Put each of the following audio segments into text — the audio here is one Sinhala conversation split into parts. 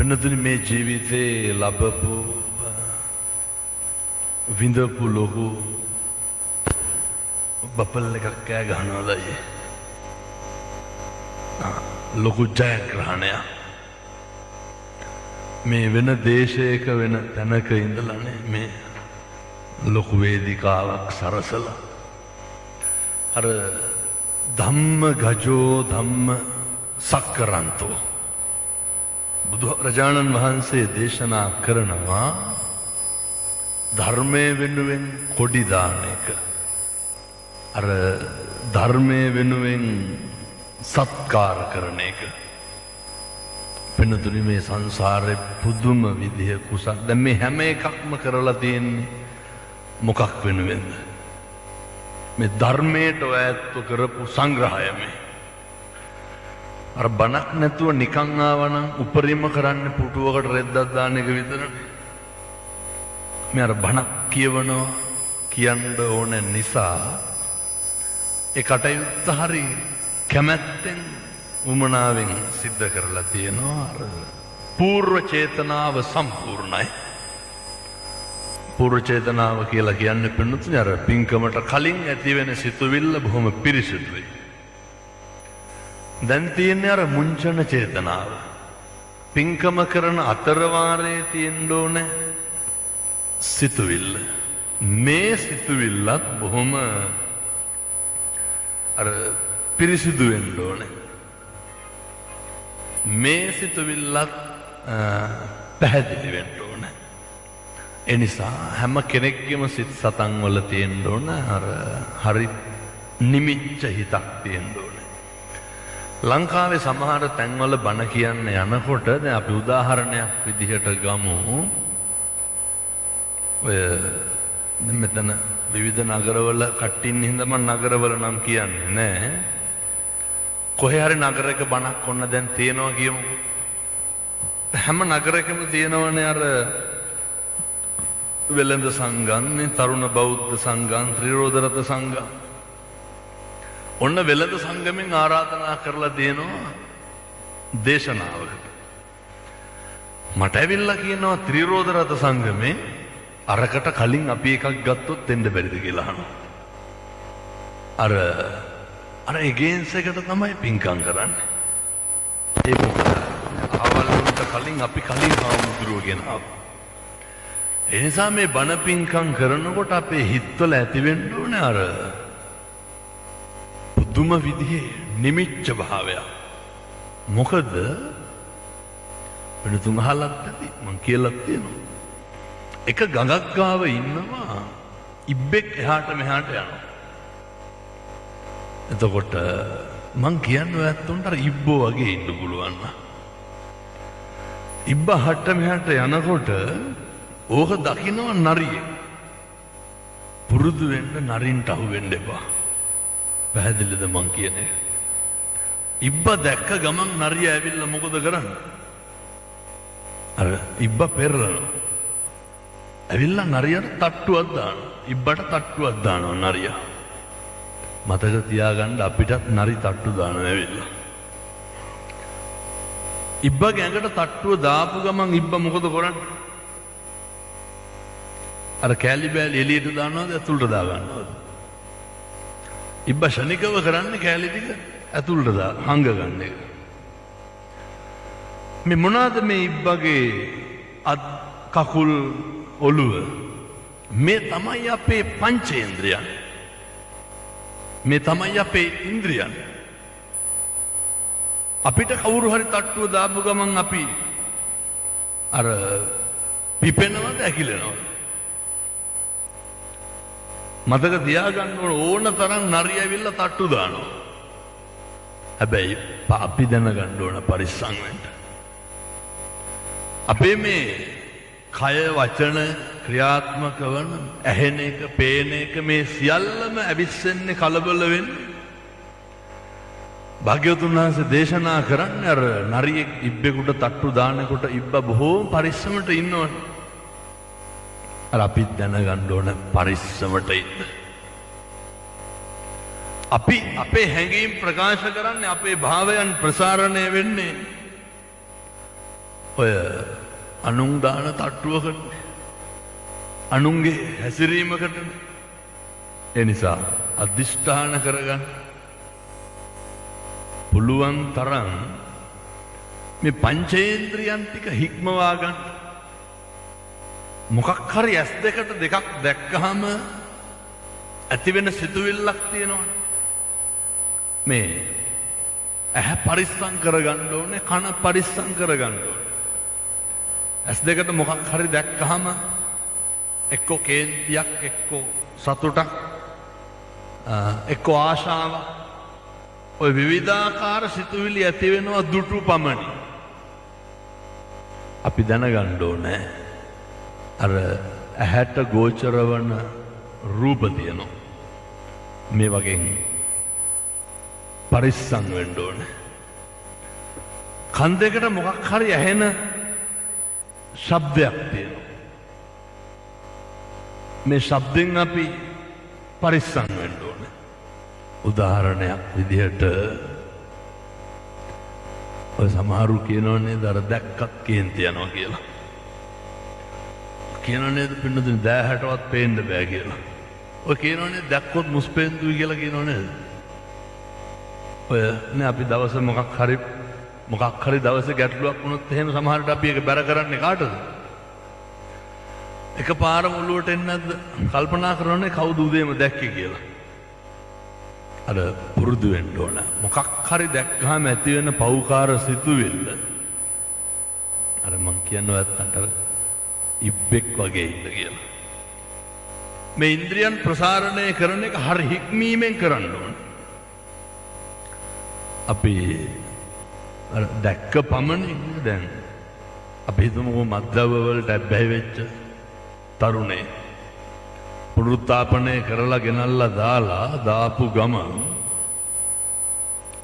පින්නතුනි මේ ජීවිතේ ලැබපු විඳපු ලොකු බපල් එකක් කෑ ගන්නවලයි ලොකු ජයග්‍රහණයක් මේ වෙන දේශයක වෙන තැනක ඉඳලානේ මේ ලොකු වේදිකාවක් සරසලා අර ධම්ම ගජෝ ධම්ම සක්කරන්තෝ බුදුරජාණන් වහන්සේ දේශනා කරනවා ධර්මයේ වෙනුවෙන් කොඩි දාන එක අර ධර්මයේ වෙනුවෙන් සත්කාර කරන එක වෙනතුනි මේ සංසාරේ පුදුම විදිය කුසල් දැන් මේ හැම එකක්ම කරලා තියෙන්නේ මොකක් වෙනුවෙන්ද මේ ධර්මයට ඔයත්තු කරපු සංග්‍රහය මේ අර බණක් නැතුව නිකන් ආවනම් උපරිම කරන්න පුටුවකට රෙද්දක් දාන එක විතරනේ මේ අර බණක් කියවනවා කියන්න ඕන නිසා ඒ කටයුත්ත හරි කැමැත්තෙන් උමනාවෙන් සිද්ධ කරලා තියෙනවා අර පූර්ව චේතනාව සම්පූර්ණයි පූර්ව චේතනාව කියලා කියන්නේ පින්නතුනි අර පින්කමට කලින් ඇති වෙන සිතුවිල්ල බොහොම පිරිසිදුයි දැන් තියෙන්නේ අර මුංචන චේතනාව පින්කම කරන අතරවාරයේ තියෙන්න ඕනේ සිතුවිල්ල මේ සිතුවිල්ලත් බොහොම අර පිරිසිදු වෙන්න ඕනේ මේ සිතුවිල්ලත් පැහැදිලි වෙන්න ඕනේ ඒ නිසා හැම කෙනෙක්ගේම සිත් සතන් වල තියෙන්න ඕන අර හරි නිමිච්ච හිතක් තියෙන්න ඕනේ ලංකාවේ සමහර තැන්වල බණ කියන්න යනකොට දැන් අපි උදාහරණයක් විදිහට ගමු ඔය මෙතන විවිධ නගරවල කට්ටින් හින්දා මම නගරවල නම් කියන්නේ නෑ කොහේ හරි නගරයක බණක් ඔන්න දැන් තියෙනවා කියමු හැම නගරයකම තියෙනවනේ අර වෙළඳ සංගම් තරුණ බෞද්ධ සංගම් ත්‍රිරෝධරත සංගම් ඔන්න වෙළඳ සංගමෙන් ආරාධනා කරලා දෙනවා දේශනාවකට මට ඇවිල්ලා කියනවා ත්‍රිරෝධරත සංගමේ අරකට කලින් අපි එකක් ගත්තොත් දෙන්න බැරිද කියලා අහනවා අර එගේන්ස් එකට තමයි පින්කම් කරන්නේ ඒක ආවල් වලට කලින් අපි කලින් හාමුදුරුවෝ ගෙනාවා ඒ නිසා මේ බණ පින්කම් කරනකොට අපේ හිතවල ඇති වෙන්න ඕනේ අර පුදුම විදිහේ නිමිච්ච භාවයක් මොකද වෙන තුන් අහලත් ඇති මං කියලා තියෙනවා එක ගඟක් ගාව ඉන්නවා ඉබ්බෙක් එහාට මෙහාට යනවා එතකොට මං කියන්නේ ඔයත්තුන්ට අර ඉබ්බෝ වගේ ඉන්න පුළුවන් ඉබ්බ හට මෙහාට යනකොට ඕක දකින්න නරිය පුරුදු වෙන්න නරින්ට අහු වෙන්න එපා පැහැදිලිද මං කියන්නේ ඉබ්බ දැක්ක ගමන් නරිය ඇවිල්ලා මොකද කරන්නේ අර ඉබ්බ පෙරලනවා ඇවිල්ලා නරියට තට්ටුවක් දානවා ඉබ්බට තට්ටුවක් දානවා නරියා මතක තියාගන්න අපිටත් නරි තට්ටු දානවා ඇවිල්ලා ඉබ්බගේ ඇඟට තට්ටුව දාපු ගමන් ඉබ්බ මොකද කරන්නේ අර කෑලි බෑලි එළියට දානවද ඇතුළට දා ගන්නවද ඉබ්බ ශනිකව කරන්නේ කෑලි ටික ඇතුළට දා හංග ගන්න එක මේ මොනවාද මේ ඉබ්බගේ අත් කකුල් ඔළුව මේ තමයි අපේ පංචේන්ද්‍රයන් මේ තමයි අපේ ඉන්ද්‍රියන් අපිට කවුරු හරි තට්ටුව දාපු ගමන් අපි අර පිපෙනවද ඇකිලෙනවද මතක තියාගන්න ඕන තරම් නරිය ඇවිල්ලා තට්ටු දානවා හැබැයි අපි දැනගන්න ඕන පරිස්සම් වෙන්න අපේ මේ කය වචන ක්‍රියාත්මක වන ඇහෙන එක පේන එක මේ සියල්ලම ඇවිස්සෙන්නේ කලබල වෙන්නේ භාග්‍යවතුන් වහන්සේ දේශනා කරන්නේ අර නරියෙක් ඉබ්බෙකුට තට්ටු දානකොට ඉබ්බ බොහෝම පරිස්සමට ඉන්නවනේ අර අපි දැනගන්න ඕන පරිස්සමට ඉන්න අපි අපේ හැඟීම් ප්‍රකාශ කරන්නේ අපේ භාවයන් ප්‍රසාරණය වෙන්නේ ඔය අනුන් දාන තට්ටුවකට අනුන්ගේ හැසිරීමකට ඒ නිසා අධිෂ්ඨාන කරගන්න පුළුවන් තරම් මේ පංචේන්ද්‍රියන් ටික හික්මවා ගන්න. මොකක් හරි ඇස් දෙකට දෙකක් දැක්කහම ඇති වෙන සිතුවිල්ලක් තියෙනවා. මේ ඇහැ පරිස්සම් කරගන්න ඕනේ, කන පරිස්සම් කරගන්න ඕනේ. ඇස් දෙකට මොකක් හරි දැක්කහම එක්කෝ කේන්තියක්, එක්කෝ සතුටක්, එක්කෝ ආශාවක්, ඔය විවිධාකාර සිතුවිලි ඇති වෙනවා දුටු පමණි. අපි දැනගන්න ඕනේ අර ඇහැට ගෝචර වන රූප තියෙනවා. මේ වගේ පරිස්සම් වෙන්න ඕනේ. කන් දෙකට මොකක් හරි ඇහෙන ශබ්දයක් තියෙනවා. මේ ශබ්දෙන් අපි පරිස්සම් වෙන්න ඕනේ. උදාහරණයක් විදිහට ඔය සමහරු කියනෝනේ දර දැක්කත් කේන්ති යනවා කියලා. කියනෝනේ පින්නතුනි දෑහැටවත් පේන්න බෑ කියලා. ඔය කියනෝනේ දැක්කොත් මුස්පෙන්දුයි කියලා කියනෝනේ. ඔය නේ අපි දවසේ මොකක් හරි දවසේ ගැටලුවක් වුණොත් එහෙම සමහරට අපි ඒක බැර කරන්නේ කාටද? එකපාරම ඔළුවට එන්නේ නැද්ද? කල්පනා කරනනේ කවුද උදේම දැක්කේ කියලා. අර පුරුදු වෙන්න ඕන. මොකක් හරි දැක්කහම ඇති වෙන පෞකාර සිතුවිල්ල. අර මං කියන්නේ නැත්තන්ට ඉබ්බෙක් වගේ ඉන්න කියලා. මේ ඉන්ද්‍රියන් ප්‍රසාරණය කරන එක හරි හික්මීමෙන් කරන්න ඕන. අපි දැක්ක පමණින් දැන් අපි හිතමුකෝ මද්ද්‍රව්‍ය වලට ඇබ්බැහි වෙච්ච තරුණේ පුනරුත්ථාපනය කරලා ගෙනල්ලා දාපු ගමන්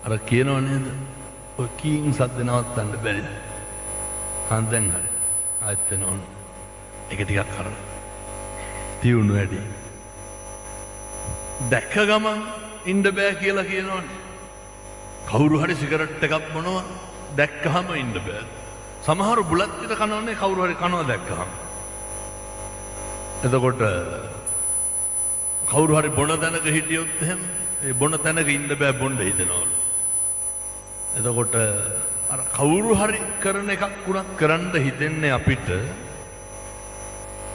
අර කියනව නේද ඔය කීන් සද්ද නවත්තන්න බැරිද? දැන් හරි ආයෙත් වෙනවන ඒක ටිකක් කරලා තියුණු වැඩි දැක්ක ගමන් ඉන්න බෑ කියලා කියනවනේ. කවුරු හරි සිගරට් එකක් බොනවා දැක්කහම ඉන්න බෑ. සමහරු බුලත් පිට කනවනේ කවුරු හරි කනවා දැක්කහම. එතකොට කවුරු හරි බොන තැනක හිටියොත් එහෙම ඒ බොන තැනක ඉන්න බෑ බොන්න හිතෙනවලු. එතකොට අර කවුරු හරි කරන එකක් උනත් කරන්න හිතෙන්නේ අපිට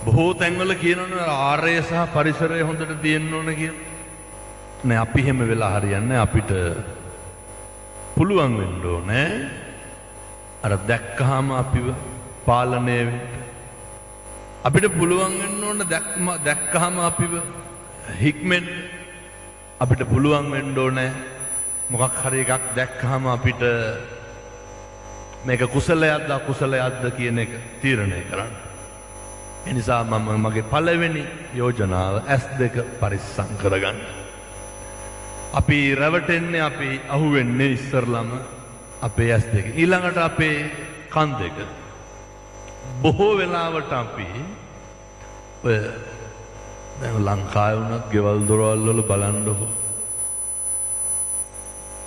බොහෝ තැන්වල කියනවනේ ආරය සහ පරිසරය හොඳට තියෙන්න ඕන කියලා. නෑ අපි හැම වෙලා හරියන්නේ අපිට පුළුවන් වෙන්න ඕනේ අර දැක්කහම අපිව පාලනය වෙන්න. අපිට පුළුවන් වෙන්න ඕන දැක්කහම අපිව හික්මෙන්. අපිට පුළුවන් වෙන්න ඕනේ මොකක් හරි එකක් දැක්කහම අපිට මේක කුසලයක්ද අකුසලයක්ද කියන එක තීරණය කරන්න. ඒ නිසා මම මගේ පළවෙනි යෝජනාව S2 පරිස්සම් කරගන්න. අපි රැවටෙන්නේ අපි අහුවෙන්නේ ඉස්සරලම අපේ S2. ඊළඟට අපේ කන් දෙක. බොහෝ වෙලාවට අපි ඔය දැන් ලංකාවේ වුණත් ගෙවල් දොරවල් වල බලන්නකො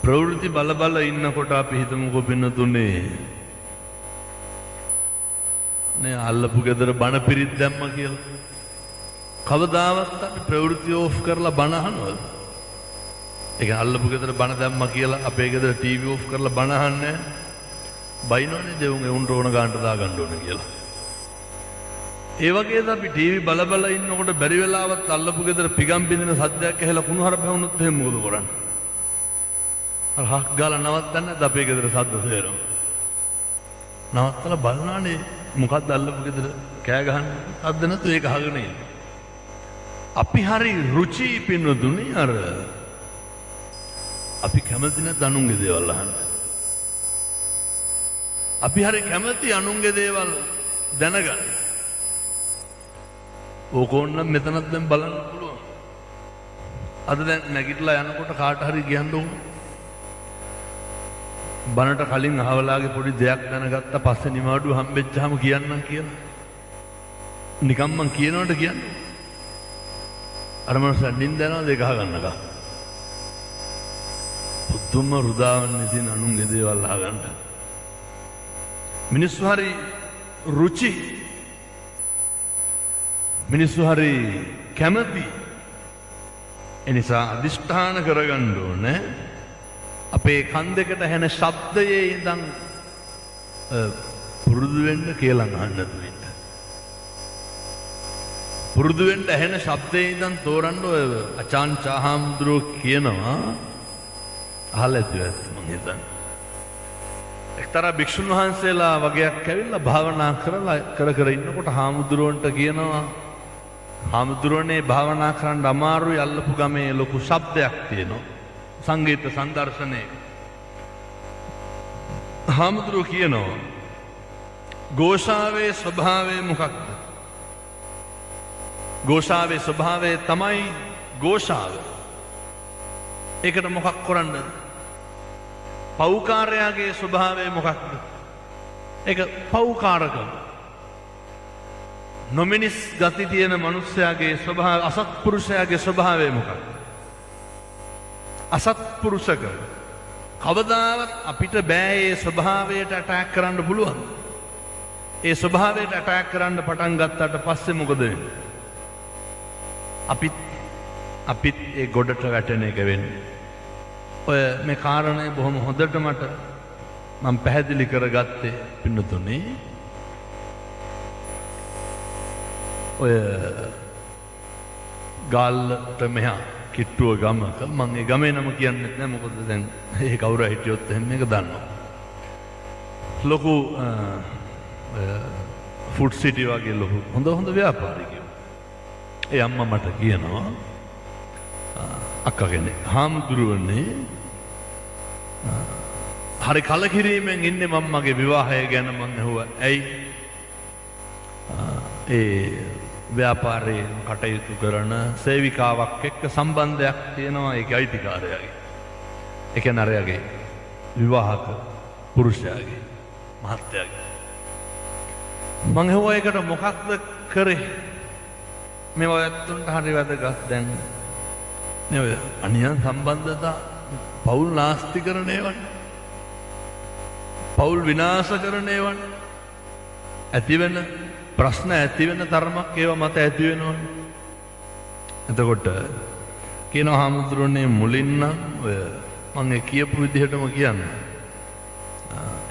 ප්‍රවෘත්ති බල ඉන්නකොට අපි හිතමුකෝ පින්නතුනේ නේ අල්ලපු ගෙදර බණ පිරිත් දැම්ම කියලා. කවදාවත් අපි ප්‍රවෘත්ති ඕෆ් කරලා බණ අහනවද? ඒක අල්ලපු ගෙදර බණ දැම්ම කියලා අපේ ගෙදර ටීවී ඕෆ් කරලා බණ අහන්නේ බයිනෝනේ දෙවුන් එවුන්ට ඕන ගන්නට දාගන්න ඕන කියලා. ඒ වගේද අපි ටීවී බල ඉන්නකොට බැරි වෙලාවත් අල්ලපු ගෙදර පිගම් බින්දින සද්දයක් ඇහෙලා කුණුහරුප වුණොත් එහෙම මොකද කරන්නේ? අර හක් ගාලා නවත්තන්නේ නැද්ද අපේ ගෙදර සද්ද සේරම? නවත්තලා බලනානේ මොකක්ද අල්ලපු ගෙදර කෑ ගහන්නේ? සද්ද නැතු ඒක අහගෙන ඉන්නේ. අපි හරි රුචි පින්නදුනේ අර අපි කැමති නැත් අනුන්ගේ දේවල් අහන්න. අපි හරි කැමති අනුන්ගේ දේවල් දැනගන්න. ඕකෝන්නම් මෙතනත් දැන් බලන්න පුළුවන්. අද දැන් නැගිටලා යනකොට කාට හරි කියන්න ඕන. බනට කලින් අහවලාගේ පොඩි දෙයක් දැනගත්ත පස්සේ නිමාඩුව හම්බෙච්චාම කියන්නම් කියලා. නිකම් මං කියනවට කියන්නේ. අර මනුස්සයා නිින්ද යනවා දෙක අහගන්නකම්. පුදුම රුදාවන් ඉතින් අනුන්ගේ දේවල් අහගන්න. මිනිස්සු හරි රුචි මිනිස්සු හරි කැමති එනිසා අධිෂ්ඨාන කරගන්න ඕනේ අපේ කන් දෙකට ඇහෙන ශබ්දයේ ඉඳන් පුරුදු වෙන්න කියලා අහන්න දෙන්න. පුරුදු වෙන්න ඇහෙන ශබ්දයේ ඉඳන් තෝරන්න ඔය අචාන් චාහම්දුරෝ කියනවා අහලා ඇතුළත් මම හිතන්නේ. එක්තරා භික්ෂුන් වහන්සේලා වගේක් ඇවිල්ලා භාවනා කරලා කර ඉන්නකොට හාමුදුරුවන්ට කියනවා හාමුදුරුවනේ භාවනා කරන්න අමාරුයි අල්ලපු ගමේ ලොකු ශබ්දයක් තියෙනවා. සංගීත සංදර්ශනයේ හාමුදුරුවෝ කියනවා ഘോഷාවේ ස්වභාවය මොකක්ද? ഘോഷාවේ ස්වභාවය තමයි ഘോഷාව. ඒකට මොකක් කරන්නද? පෞකාරයාගේ ස්වභාවය මොකක්ද? ඒක පෞකාරකම. නොමිනිස් ගති තියෙන මනුස්සයාගේ ස්වභාවය අසත්පුරුෂයාගේ ස්වභාවය මොකක්ද? අසත්පුරුෂක කවදාවත් අපිට බෑ ඒ ස්වභාවයට ඇටැක් කරන්න පුළුවන්. ඒ ස්වභාවයට ඇටැක් කරන්න පටන් ගත්තට පස්සේ මොකද වෙන්නේ? අපිත් ඒ ගොඩට වැටෙන එක වෙන්නේ. ඔය මේ කාරණය බොහොම හොඳට මට මම පැහැදිලි කරගත්තේ පින්නතුනේ ඔය ගාල්ලට මෙහා කිට්ටුව ගමක මම ඒ ගමේ නම කියන්නෙත් නෑ මොකද දැන් ඒ කවුරු හිටියොත් එහෙම මේක දන්නවා. ලොකු ෆුඩ් සිටි වගේ ලොකු හොඳ ව්‍යාපාරිකයෝ. ඒ අම්මා මට කියනවා අක්කා කෙනෙක් හාමුදුරුවනේ හරි කලකිරීමෙන් ඉන්නේ මම මගේ විවාහය ගැන මම ඇහුවා. ඇයි? ඒ ව්‍යාපාරයේ කටයුතු කරන සේවිකාවක් එක්ක සම්බන්ධයක් තියෙනවා ඒකේ අයිතිකාරයාගේ. ඒ කියන්නේ අරයාගේ විවාහක පුරුෂයාගේ මහත්තයාගේ. මම ඇහුවා ඒකට මොකක්ද කරේ? මේ ඔයත්තුන්ට හරි වැදගත් දැන් නේ ඔය අනියම් සම්බන්ධතා පෞල් නාස්ති කරන ඒවා පෞල් විනාශ කරන ඒවා ඇතිවෙන ප්‍රශ්න ඇතිවෙන තරමක් ඒවා මත ඇති වෙනවනේ. එතකොට කියනවා හාමුදුරනේ මුලින් නම් ඔය මම කියපු විදිහටම කියන්න.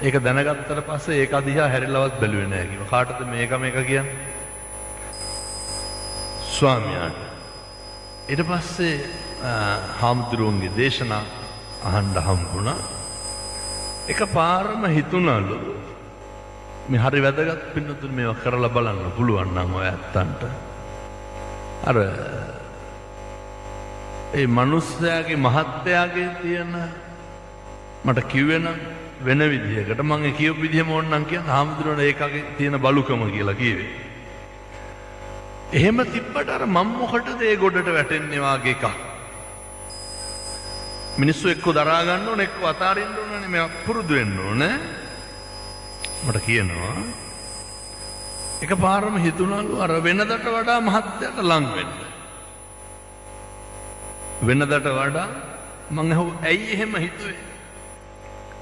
ඒක දැනගත්තට පස්සේ ඒක අදිහා හැරිලවත් බැලුවේ නැහැ කිව්වා. කාටද මේක කියන්නේ? ස්වාමියාට. ඊට පස්සේ හාමුදුරුවන්ගේ දේශනා අහන්න හම්බුණා. එකපාරම හිතුණලු මේ හරි වැදගත් පින්නතුන් මේවා කරලා බලන්න පුළුවන් නම් ඔය ඇත්තන්ට අර ඒ මිනිස්යාගේ මහත්තයාගේ තියෙන මට කිව්වේ නම් වෙන විදිහකට මම ඒ කියපු විදිහම ඕනනම් කියන්න හාමුදුරුවනේ ඒකගේ තියෙන බලුකම කියලා කිව්වේ. එහෙම තිබ්බට අර මම මොකටද ඒ ගොඩට වැටෙන්නේ වාගේ එකක්. මිනිස්සු එක්ක දරා ගන්න ඕනේ එක්ක අතාරින්න ඕනේ මේ පුරුදු වෙන්න ඕනේ. මට කියනවා එකපාරම හිතුණලු අර වෙනදට වඩා මහත්යට ලං වෙන්න. වෙනදට වඩා මං ඇයි එහෙම හිතුවේ?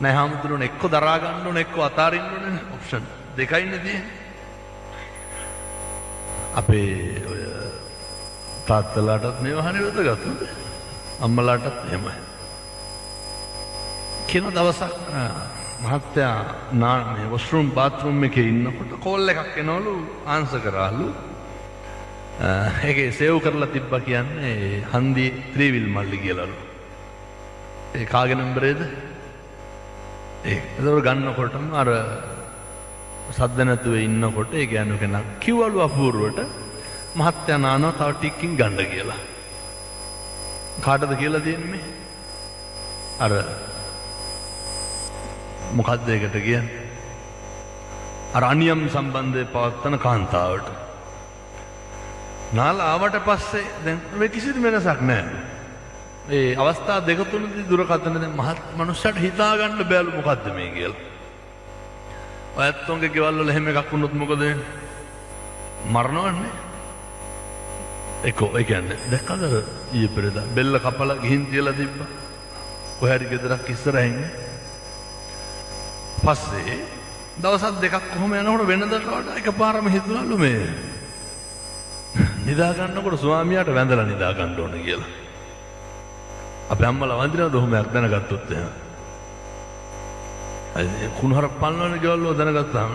නෑ හාමුදුරුවනේ එක්ක දරා ගන්න ඕනේ එක්ක අතාරින්න ඕනේ ඔප්ෂන් දෙකයිනේ තියෙන්නේ. අපේ ඔය තාත්තලාටත් මේව හරි වැදගත්. අම්මලාටත් එහෙමයි. කියන දවසක් මහත්තයා මේ වොෂ්රූම් බාත්රූම් එකේ ඉන්නකොට කෝල් එකක් එනවලු ආන්සර් කරාලු. ඒකේ සේව් කරලා තිබ්බා කියන්නේ හන්දි ත්‍රිවිල් මල්ලි කියලාලු. ඒ කාගේ නම්බරේද? ඒක ගන්නකොටම අර සද්ද නැතුව ඉන්නකොට ඒ ගෑනු කෙනා කිව්වලු අපූර්වට මහත්තයා නානවා තව ටිකකින් ගන්න කියලා. කාටද කියලා දෙන්නේ? අර මොකද්ද ඒකට කියන්නේ? අර අනියම් සම්බන්ධය පවත්තන කාන්තාවට. නාලා ආවට පස්සේ දැන් මේ කිසිදු වෙනසක් නැහැ. ඒ අවස්ථා දෙක තුනදී දුරකථන දැන් මනුස්සයට හිතා ගන්න බැලු මොකද්ද මේ කියලා. ඔයත්තුන්ගේ ගෙවල් වල එහෙම එකක් වුණොත් මොකද වෙන්නේ? මරණවන්නේ. ඒ කියන්නේ දැක්කද ඊයේ පෙරේදා බෙල්ල කපලා ගිහින් තියලා තිබ්බා. කොහේ හරි ගෙදරක් ඉස්සරහින්. පස්සේ දවසක් දෙකක් කොහොම යනකොට වෙනදට වඩා එකපාරම හිතුණලු මේ නිදා ගන්නකොට ස්වාමියාට වැඳලා නිදා ගන්න ඕන කියලා. අපේ අම්මලා වඳිනවද ඔහොමයක් දැනගත්තොත් එහෙම. අය කුණහරක් පන්නවන ගෙවල් වල දැනගත්තාම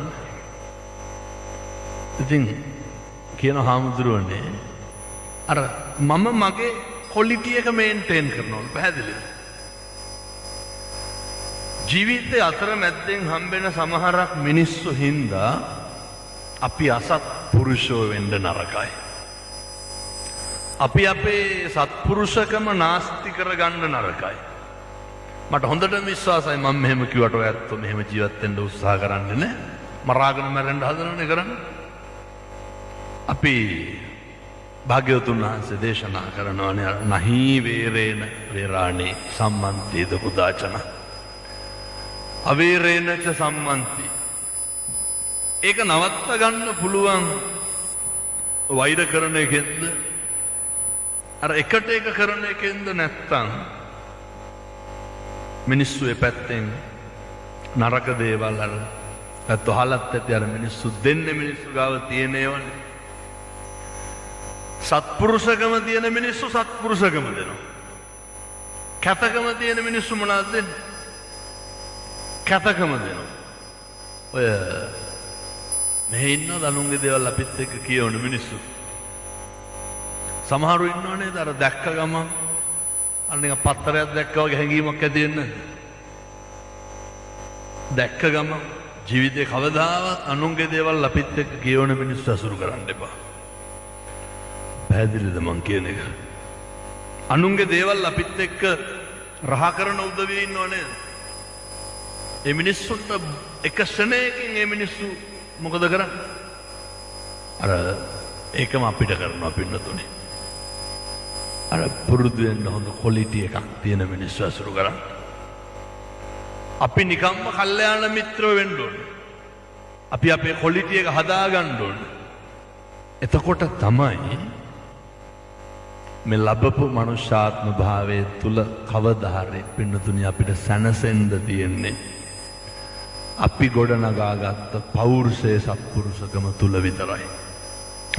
ඉතින් කියන හාමුදුරුවනේ අර මම මගේ ක්වොලිටි එක මේන්ටේන් කරනවා පැහැදිලිද? ජීවිතේ අතර මැද්දෙන් හම්බෙන සමහරක් මිනිස්සු හින්දා අපි අසත්පුරුෂෝ වෙන්න නරකයි. අපි අපේ සත්පුරුෂකම නාස්ති කරගන්න නරකයි. මට හොඳට විශ්වාසයි මම මෙහෙම කිව්වට ඔය ඇත්තෝ මෙහෙම ජීවත් වෙන්න උත්සාහ කරන්නේ නැහැ. මරාගෙන මැරෙන්න හදනනේ කරන්නේ. අපි භාග්‍යවතුන් වහන්සේ දේශනා කරනවානේ නහී වේරේන වේරාණේ සම්මන්තේද කුදාචන අවේරේනච සම්මන්ති. ඒක නවත්ත ගන්න පුළුවන් වෛර කරන එකෙන්ද අර එකට එක කරන එකෙන්ද නැත්තම් මිනිස්සු ඒ පැත්තෙන් නරක දේවල් අර අතහලත් ඇති අර මිනිස්සු දෙන්නේ මිනිස්සු ගාව තියෙන ඒවනේ. සත්පුරුෂකම තියෙන මිනිස්සු සත්පුරුෂකම දෙනවා. කැතකම තියෙන මිනිස්සු මොනවද දෙන්නේ? කැතකම දෙනවා. ඔය මෙහෙ ඉන්නවද අනුන්ගේ දේවල් අපිත් එක්ක කියවන මිනිස්සු? සමහරු ඉන්නවනේ අර දැක්ක ගමන් අර නිකන් පත්තරයක් දැක්කා වගේ හැඟීමක් ඇති වෙන්නේ. දැක්ක ගමන් ජීවිතේ කවදාවත් අනුන්ගේ දේවල් අපිත් එක්ක කියවන මිනිස්සු අසුරු කරන්න එපා. පැහැදිලිද මං කියන එක? අනුන්ගේ දේවල් අපිත් එක්ක රහ කරන උදවිය ඉන්නව නේද? ඒ මිනිස්සුන්ට එක ශ්‍රණයකින් ඒ මිනිස්සු මොකද කරන්නේ? අර ඒකම අපිට කරනවා පින්නතුනේ. අර පුරුදු වෙන්න හොඳ ක්වොලිටි එකක් තියෙන මිනිස්සු අසුරු කරන්න. අපි නිකම්ම කල්යාණ මිත්‍රයෝ වෙන්න ඕනේ. අපි අපේ ක්වොලිටි එක හදා ගන්න ඕනේ. එතකොට තමයි මේ ලැබපු මනුෂ්‍යාත්ම භාවයේ තුල කවදා හරි පින්නතුනි අපිට සැනසෙන්න තියෙන්නේ. අපි ගොඩනගාගත්ත පෞරුෂයේ සත්පුරුෂකම තුල විතරයි.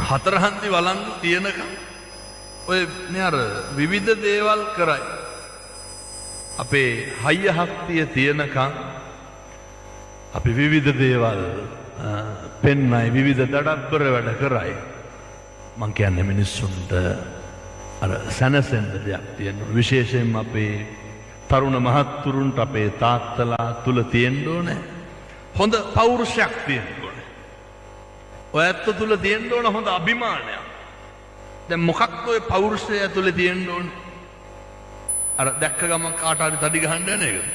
හතරහන්දි වළංගු තියනකම් ඔය නේ අර විවිධ දේවල් කරයි. අපේ හයිය හක්තිය තියනකම් අපි විවිධ දේවල් පෙන්නයි විවිධ දඩබ්බර වැඩ කරයි. මං කියන්නේ මිනිස්සුන්ට අර සැනසෙන්න දෙයක් තියෙනවා. විශේෂයෙන්ම අපේ තරුණ මහත්තුරුන්ට අපේ තාත්තලා තුල තියෙන්න ඕනේ හොඳ පෞරුෂයක් තියෙන්න ඕනේ. ඔය ඇත්ත තුල තියෙන්න ඕන හොඳ අභිමානයක්. දැන් මොකක්ද ඔය පෞරුෂය ඇතුලේ තියෙන්න ඕනේ? අර දැක්ක ගමන් කාට හරි තඩි ගහන්න යන එකද?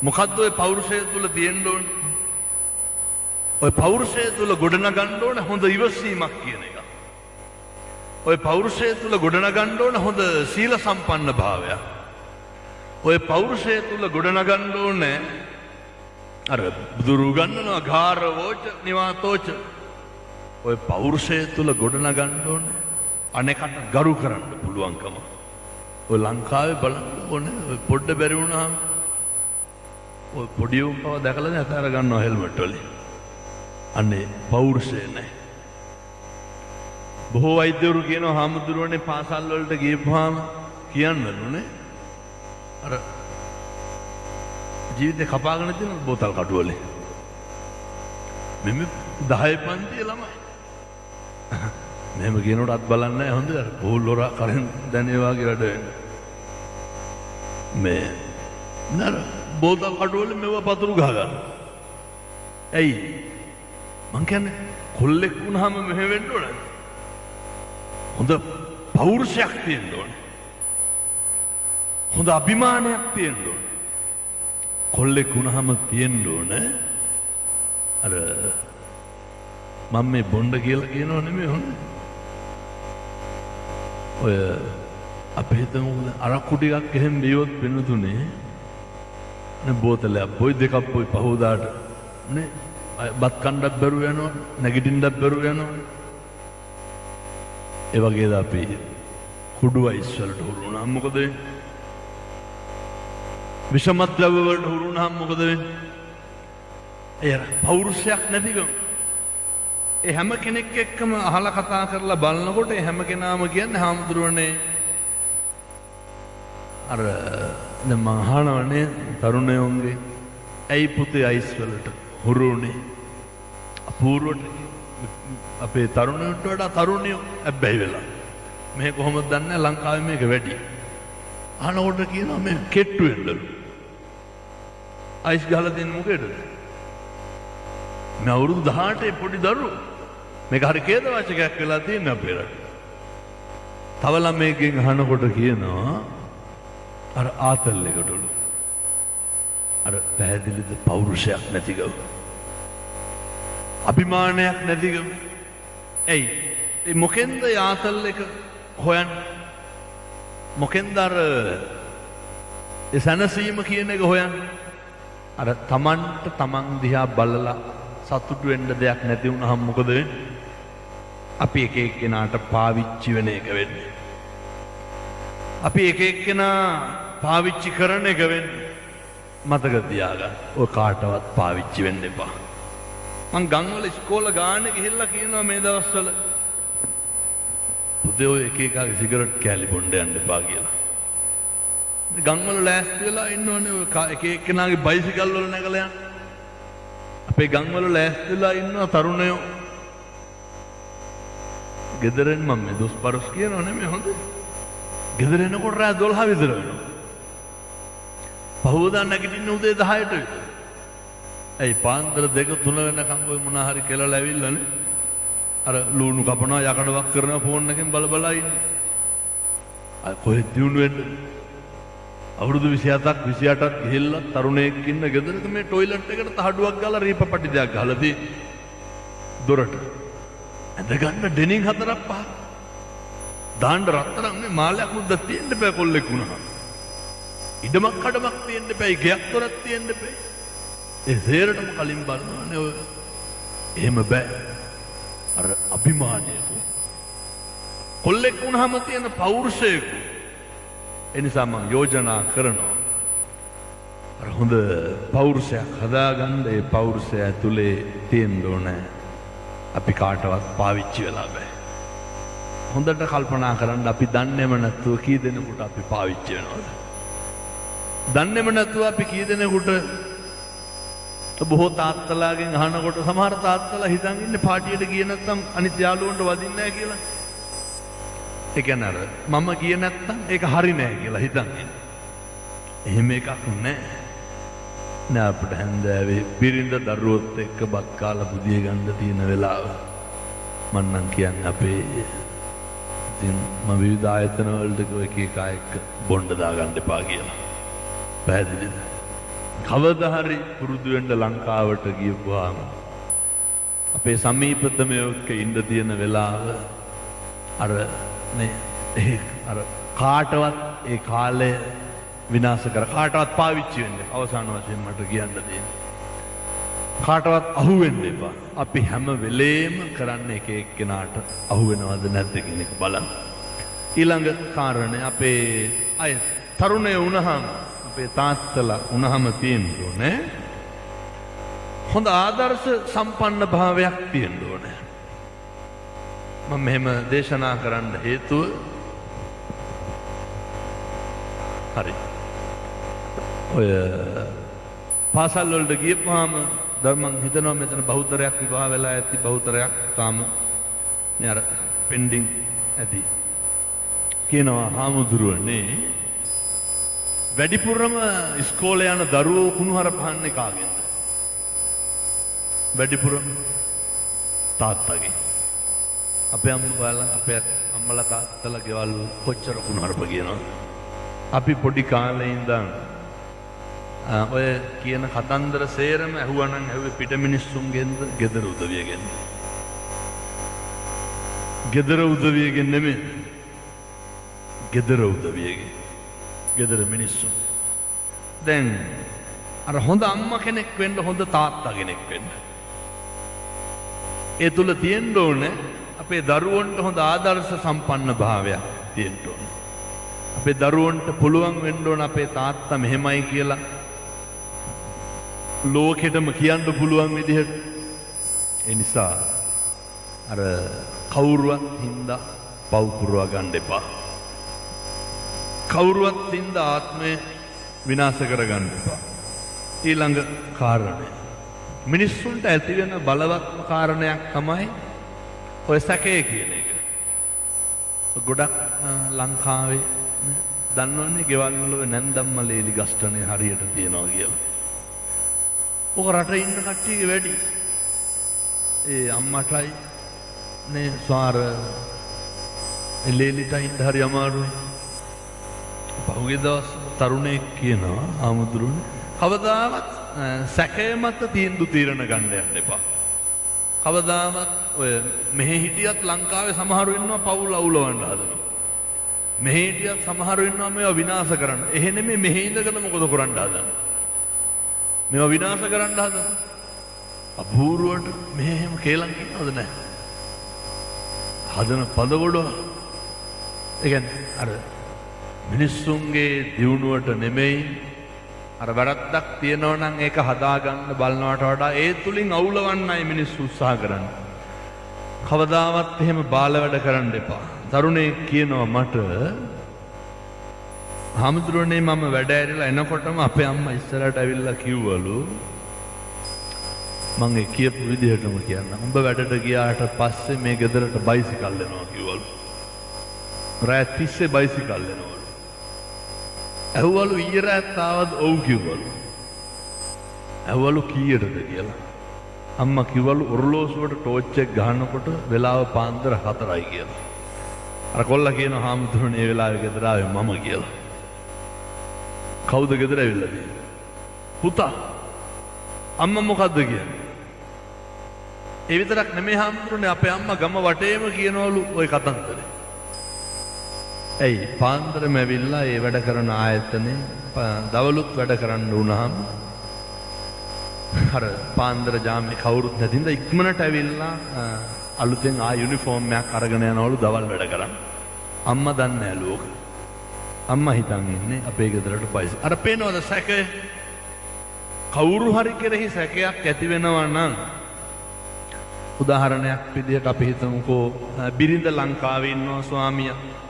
මොකද්ද ඔය පෞරුෂය තුල තියෙන්න ඕනේ? ඔය පෞරුෂය තුල ගොඩනගන්න ඕනේ හොඳ ඉවසීමක් කියන එක. ඔය පෞරුෂය තුල ගොඩනගන්න ඕනේ හොඳ සීල සම්පන්න භාවයක්. ඔය පෞරුෂය තුල ගොඩනගන්න ඕනේ අර බුදුරු ගන්නනවා ගාරවෝච නිවාතෝච. ඔය පෞරුෂය තුල ගොඩනගන්න ඕනේ අනෙකට ගරු කරන්න පුළුවන්කම. ඔය ලංකාවේ බලන්න ඕනේ ඔය පොඩ්ඩ බැරි වුණාම ඔය පොඩි උන් පව දැකලා දැන් අතර ගන්නවා හෙල්මට් වලින්. අනේ පෞරුෂය නැහැ. බොහෝ වෛද්‍යවරු කියනවා හාමුදුරුවනේ පාසල් වලට ගියපුවාම කියන්නලුනේ අර ජීවිතේ කපාගෙන තියෙන බෝතල් කටු වලින් මෙමෙ 10 පන්තියේ ළමයි මෙහෙම කියනකොට අත් බලන්නේ නැහැ හොඳ අර බෝල් හොරා කරන් දැනේ වගේ වැඩ වෙන්නේ මේ නර බෝතල් කටු වලින් මෙව පතුරු ගහ ගන්න. ඇයි මං කියන්නේ කොල්ලෙක් වුණාම මෙහෙ වෙන්න ඕනේ. හොඳ පෞරුෂයක් තියෙන්න ඕනේ. හොඳ අභිමානයක් තියෙන්න ඕනේ. කොල්ලෙක් වුණාම තියෙන්න ඕනේ අර මම මේ බොණ්ඩ කියලා කියනව නෙමෙයි හොඳ. ඔය අපේ හිතමු අරක්කු ටිකක් එහෙම බියොත් වෙනතුනේ නේ බෝතලයක් බොයි දෙකක් බොයි පහෝදාට නේ බත් කණ්ඩක් බැරුව යනවා නැගිටින්නත් බැරුව යනවා. ඒ වගේද අපි කුඩු අයිස් වලට හුරු වුණාම මොකද වෙන්නේ? විෂම ද්‍රව්‍ය වලට හුරු වුණාම මොකද වෙන්නේ? එය පෞරුෂයක් නැතිකම. ඒ හැම කෙනෙක් එක්කම අහලා කතා කරලා බලනකොට ඒ හැම කෙනාම කියන්නේ හාමුදුරුවනේ අර දැන් මම අහනවනේ තරුණයෝන්ගේ ඇයි පුතේ අයිස් වලට හුරු උනේ? අපූර්වට අපේ තරුණයන්ට වඩා තරුණියෝ ඇබ්බැහි වෙලා. මේ කොහොමද දන්නේ ලංකාවේ මේක වැඩි. අහනකොට කියනවා මේ කෙට්ටු වෙන්නලු. අයිස් ගහලා දෙන්නේ මොකේද? මේ අවුරුදු 18 පොඩි දරුවෝ. මේක හරි ඛේදවාචකයක් වෙලා තියෙන අපේ රට. තව ළමයෙක්ගෙන් අහනකොට කියනවා අර ආතල් එකටලු. අර පැහැදිලිද පෞරුෂයක් නැතිකම. අභිමානයක් නැතිකම. ඇයි? ඒ මොකෙන්ද ආතල් එක හොයන්නේ? මොකෙන්ද අර ඒ සනසීම කියන එක හොයන්නේ? අර තමන්ට තමන් දිහා බලලා සතුටු වෙන්න දෙයක් නැති වුණාම මොකද වෙන්නේ? අපි එක එක්කෙනාට පාවිච්චි වෙන එක වෙන්නේ. අපි එක එක්කෙනා පාවිච්චි කරන එක වෙන්නේ. මතක තියාගන්න. ඔය කාටවත් පාවිච්චි වෙන්න එපා. මං ගම්වල ඉස්කෝල ගානේ ගිහිල්ලා කියනවා මේ දවස්වල පුතේ ඔය එක එකාගේ සිගරට් කෑලි බොන්න යන්න එපා කියලා. ගම්වල ලෑස්ති වෙලා ඉන්නෝනේ ඔය එක එක්කෙනාගේ බයිසිකල් වල නැගලා යන්න. අපේ ගම්වල ලෑස්ති වෙලා ඉන්නවා තරුණයෝ. ගෙදරින් මම මේ දොස්පරස් කියනවා නෙමෙයි හොඳ. ගෙදර එනකොට රෑ 12 විතර වෙනවා. පහවදා නැගිටින්න උදේ 10ට විතර. ඇයි පාන්දර 2-3 වෙනකම් ඔය මොනා හරි කෙලලා ඇවිල්ලානේ. අර ලුණු කපනවා යකඩ වක් කරනවා ෆෝන් එකෙන් බල බල ඉන්නේ. අය කොහෙද දිනු වෙන්නේ? අවුරුදු 27ක් 28ක් ගිහිල්ලා තරුණයෙක් ඉන්න ගෙදරක මේ টয়ලට් එකට තහඩුවක් ගාලා රීපපටි දෙයක් ගහලා තියෙන්නේ. දොරට. ඇඳ ගන්න ඩෙනින් 4-5. දාන්න රත්තරන් මේ මාලයක් මුද්දක් තියෙන්න බෑ කොල්ලෙක් වුණා. ඉඩමක් කඩමක් තියෙන්න බෑ, ගයක් දොරක් තියෙන්න බෑ. ඒ සේරටම කලින් බලනවානේ ඔය. එහෙම බෑ. අර අභිමානය කොල්ලෙක් වුණාම තියෙන පෞරුෂයක. ඒ නිසා මම යෝජනා කරනවා අර හොඳ පෞරුෂයක් හදාගන්න. ඒ පෞරුෂය ඇතුලේ තියෙන්න ඕනේ අපි කාටවත් පාවිච්චි වෙලා බෑ. හොඳට කල්පනා කරන්න අපි දන්නේම නැතුව කී දෙනෙකුට අපි පාවිච්චි වෙනවද? දන්නේම නැතුව අපි කී දෙනෙකුට බොහෝ තාත්තලාගෙන් අහනකොට සමහර තාත්තලා හිතන් ඉන්නේ පාටියට ගියේ නැත්නම් අනිත් යාළුවන්ට වදින්නේ නැහැ කියලා. ඒ කියන්නේ අර මම ගියේ නැත්නම් ඒක හරි නෑ කියලා හිතන් ඉන්නේ. එහෙම එකක් නෑ. නෑ අපිට හැන්දෑවේ බිරිඳ දරුවොත් එක්ක බත් කාලා බුදිය ගන්න තියෙන වෙලාව මම නම් කියන්නේ අපේ ඉතින් මම විවිධ ආයතන වලට එක එක එක්ක බොණ්ඩ දාගන්න එපා කියලා. පැහැදිලිද? කවදා හරි පුරුදු වෙන්න ලංකාවට ගියපුවාම අපේ සමීපතමයෝ එක්ක ඉන්න තියෙන වෙලාව අර නේ අර කාටවත් ඒ කාලය විනාශ කර කාටවත් පාවිච්චි වෙන්න අවසාන වශයෙන් මට කියන්න තියෙන්නේ කාටවත් අහු වෙන්න එපා. අපි හැම වෙලේම කරන්නේ එක එක්කෙනාට අහු වෙනවද නැද්ද කියන එක බලන්න. ඊළඟ කාරණේ අපේ අය තරුණය වුණාම අපේ තාත්තලා වුණාම තියෙන්න ඕනේ හොඳ ආදර්ශ සම්පන්න භාවයක් තියෙන්න ඕනේ. මම මෙහෙම දේශනා කරන්න හේතුව හරි ඔය පාසල් වලට ගියපුවාම මම හිතනවා මෙතන බහුතරයක් විවාහ වෙලා ඇති බහුතරයක් තාම නේ අර පෙන්ඩිං ඇති කියනවා හාමුදුරුවනේ වැඩිපුරම ඉස්කෝලේ යන දරුවෝ කුණුහරුප පහන්නේ කාගෙන්ද? වැඩිපුරම තාත්තගේ. අපේ අම්මලා තාත්තලා ගෙවල් කොච්චර කුණුහරුප කියනවද? අපි පොඩි කාලේ ඉඳන් ඔය කියන කතන්දර සේරම ඇහුවනම් ඇහුවේ පිට මිනිස්සුන්ගෙන්ද ගෙදර උදවියගෙන්ද? ගෙදර උදවියගෙන් නෙමෙයි. ගෙදර උදවියගෙන්. ගෙදර මිනිස්සු. දැන් අර හොඳ අම්මා කෙනෙක් වෙන්න හොඳ තාත්තා කෙනෙක් වෙන්න. ඒ තුල තියෙන්න ඕනේ අපේ දරුවන්ට හොඳ ආදර්ශ සම්පන්න භාවයක් තියෙන්න ඕනේ. අපේ දරුවන්ට පුළුවන් වෙන්න ඕන අපේ තාත්තා මෙහෙමයි කියලා ලෝකෙටම කියන්න පුළුවන් විදිහට. ඒ නිසා අර කවුරුවත් හින්දා පව් පුරවා ගන්න එපා. කවුරුවත් හින්දා ආත්මය විනාශ කරගන්න එපා. ඊළඟ කාරණය මිනිස්සුන්ට ඇති වෙන බලවත්ම කාරණයක් තමයි ඔය සැකය කියන එක. ගොඩක් ලංකාවේ දන්නවනේ ගෙවල් වල නැන්දම්මල එලි ගස්ටනේ හරියට තියනවා කියලා. ඔක රටේ ඉන්න කට්ටියගේ වැඩි. ඒ අම්මටයි නේ ස්වාර එලෙලිට ඉන්න හරි අමාරුයි. පහුගිය දවස් තරුණයෙක් කියනවා ආමුදුරුනේ කවදාවත් සැකය මත තීන්දුව తీරන ගන්න යන්න එපා. කවදාවත් ඔය මෙහෙ හිටියත් ලංකාවේ සමහරු ඉන්නවා පවුල් අවුලවන්න හදනවා. මෙහෙ හිටියත් සමහරු ඉන්නවා මේවා විනාශ කරන්න. එහෙ නෙමෙයි මෙහෙ ඉඳගෙන මොකද කරන්න හදන්නේ? මේවා විනාශ කරන්න හදනවා. අපූර්වට මෙහෙ එහෙම කේලම් කියනවද නැහැ. හදන පදකොඩ ඒ කියන්නේ අර මිනිස්සුන්ගේ දියුණුවට නෙමෙයි අර වැරද්දක් තියෙනවා නම් ඒක හදාගන්න බලනවට වඩා ඒ තුලින් අවුලවන්නයි මිනිස්සු උත්සාහ කරන්නේ. කවදාවත් එහෙම බාල වැඩ කරන්න එපා. තරුණයෙක් කියනවා මට හාමුදුරනේ මම වැඩ ඇරිලා එනකොටම අපේ අම්මා ඉස්සරහට ඇවිල්ලා කිව්වලු මම ඒ කියපු විදිහටම කියන්න. උඹ වැඩට ගියාට පස්සේ මේ ගෙදරට බයිසිකල් එනවා කිව්වලු. රාත් 30 බයිසිකල් එනවලු. ඇහුවලු ඊයේ රාත් ආවද ඔව් කිව්වලු. ඇහුවලු කීයටද කියලා. අම්මා කිව්වලු ඔරලෝසුවට ටෝච් එක ගහනකොට වෙලාව පාන්දර 4යි කියලා. අර කොල්ලා කියනවා හාමුදුරනේ මේ වෙලාවේ ගෙදර ආවේ මම කියලා. කවුද ගෙදර ඇවිල්ලා තියෙන්නේ? පුතා. අම්මා මොකද්ද කියන්නේ? ඒ විතරක් නෙමෙයි හාමුදුරනේ අපේ අම්මා ගම වටේම කියනවලු ওই කතන්දරේ. ඇයි පාන්දරම ඇවිල්ලා ඒ වැඩ කරන ආයතනේ දවලුත් වැඩ කරන්න වුණාම අර පාන්දර ජාමේ කවුරුත් නැතිඳ ඉක්මනට ඇවිල්ලා අලුතෙන් යුනිෆෝම් එකක් අරගෙන යනවලු දවල් වැඩ කරන්න. අම්මා දන්නේ නැලු ඕක. අම්මා හිතන් ඉන්නේ අපේ ගෙදරට පයිස. අර පේනවද සැකය? කවුරු හරි කෙරෙහි සැකයක් ඇති වෙනවා නම් උදාහරණයක් විදිහට අපි හිතමුකෝ බිරිඳ ලංකාවේ ඉන්නවා ස්වාමියා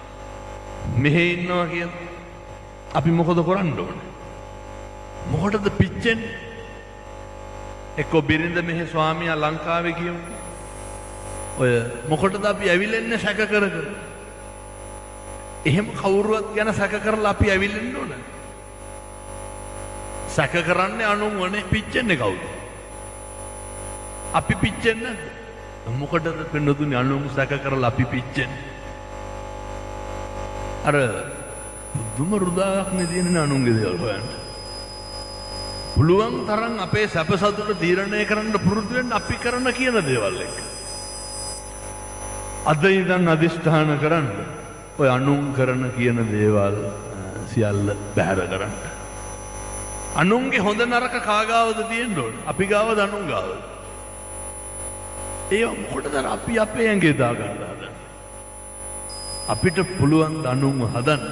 මෙහෙ ඉන්නවා කියලා. අපි මොකද කරන්න ඕනේ? මොකටද පිච්චෙන්නේ? එක්ක බිරිඳ මෙහෙ ස්වාමියා ලංකාවේ කියමු. ඔය මොකටද අපි ඇවිල්න්නේ සැක කර කර? එහෙම කවුරුවත් ගැන සැක කරලා අපි ඇවිල්න්න ඕන. සැක කරන්නේ අනුන්වනේ පිච්චෙන්නේ කවුද? අපි පිච්චෙන්නේ නැද්ද? මොකටද පින්නතුනි අනුන් සැක කරලා අපි පිච්චෙන්නේ? අර දුම රුදාවක් නෙදිනේ අනුන්ගේ දේවල් හොයන්න. පුළුවන් තරම් අපේ සැප සතුට තීරණය කරන්න පුරුදු වෙන්න අපි කරන කියන දේවල් එක්ක. අද ඉඳන් අදිෂ්ඨාන කරන්න ඔය අනුන් කරන කියන දේවල් සියල්ල බැහැර කරන්න. අනුන්ගේ හොඳ නරක කාගාවද තියෙන්න ඕන? අපි ගාවද අනුන් ගාවද? ඒ මොකටද අපි අපේ ඇඟේ දාගන්න හදන්නේ? අපිට පුළුවන් අනුන්ව හදන්න.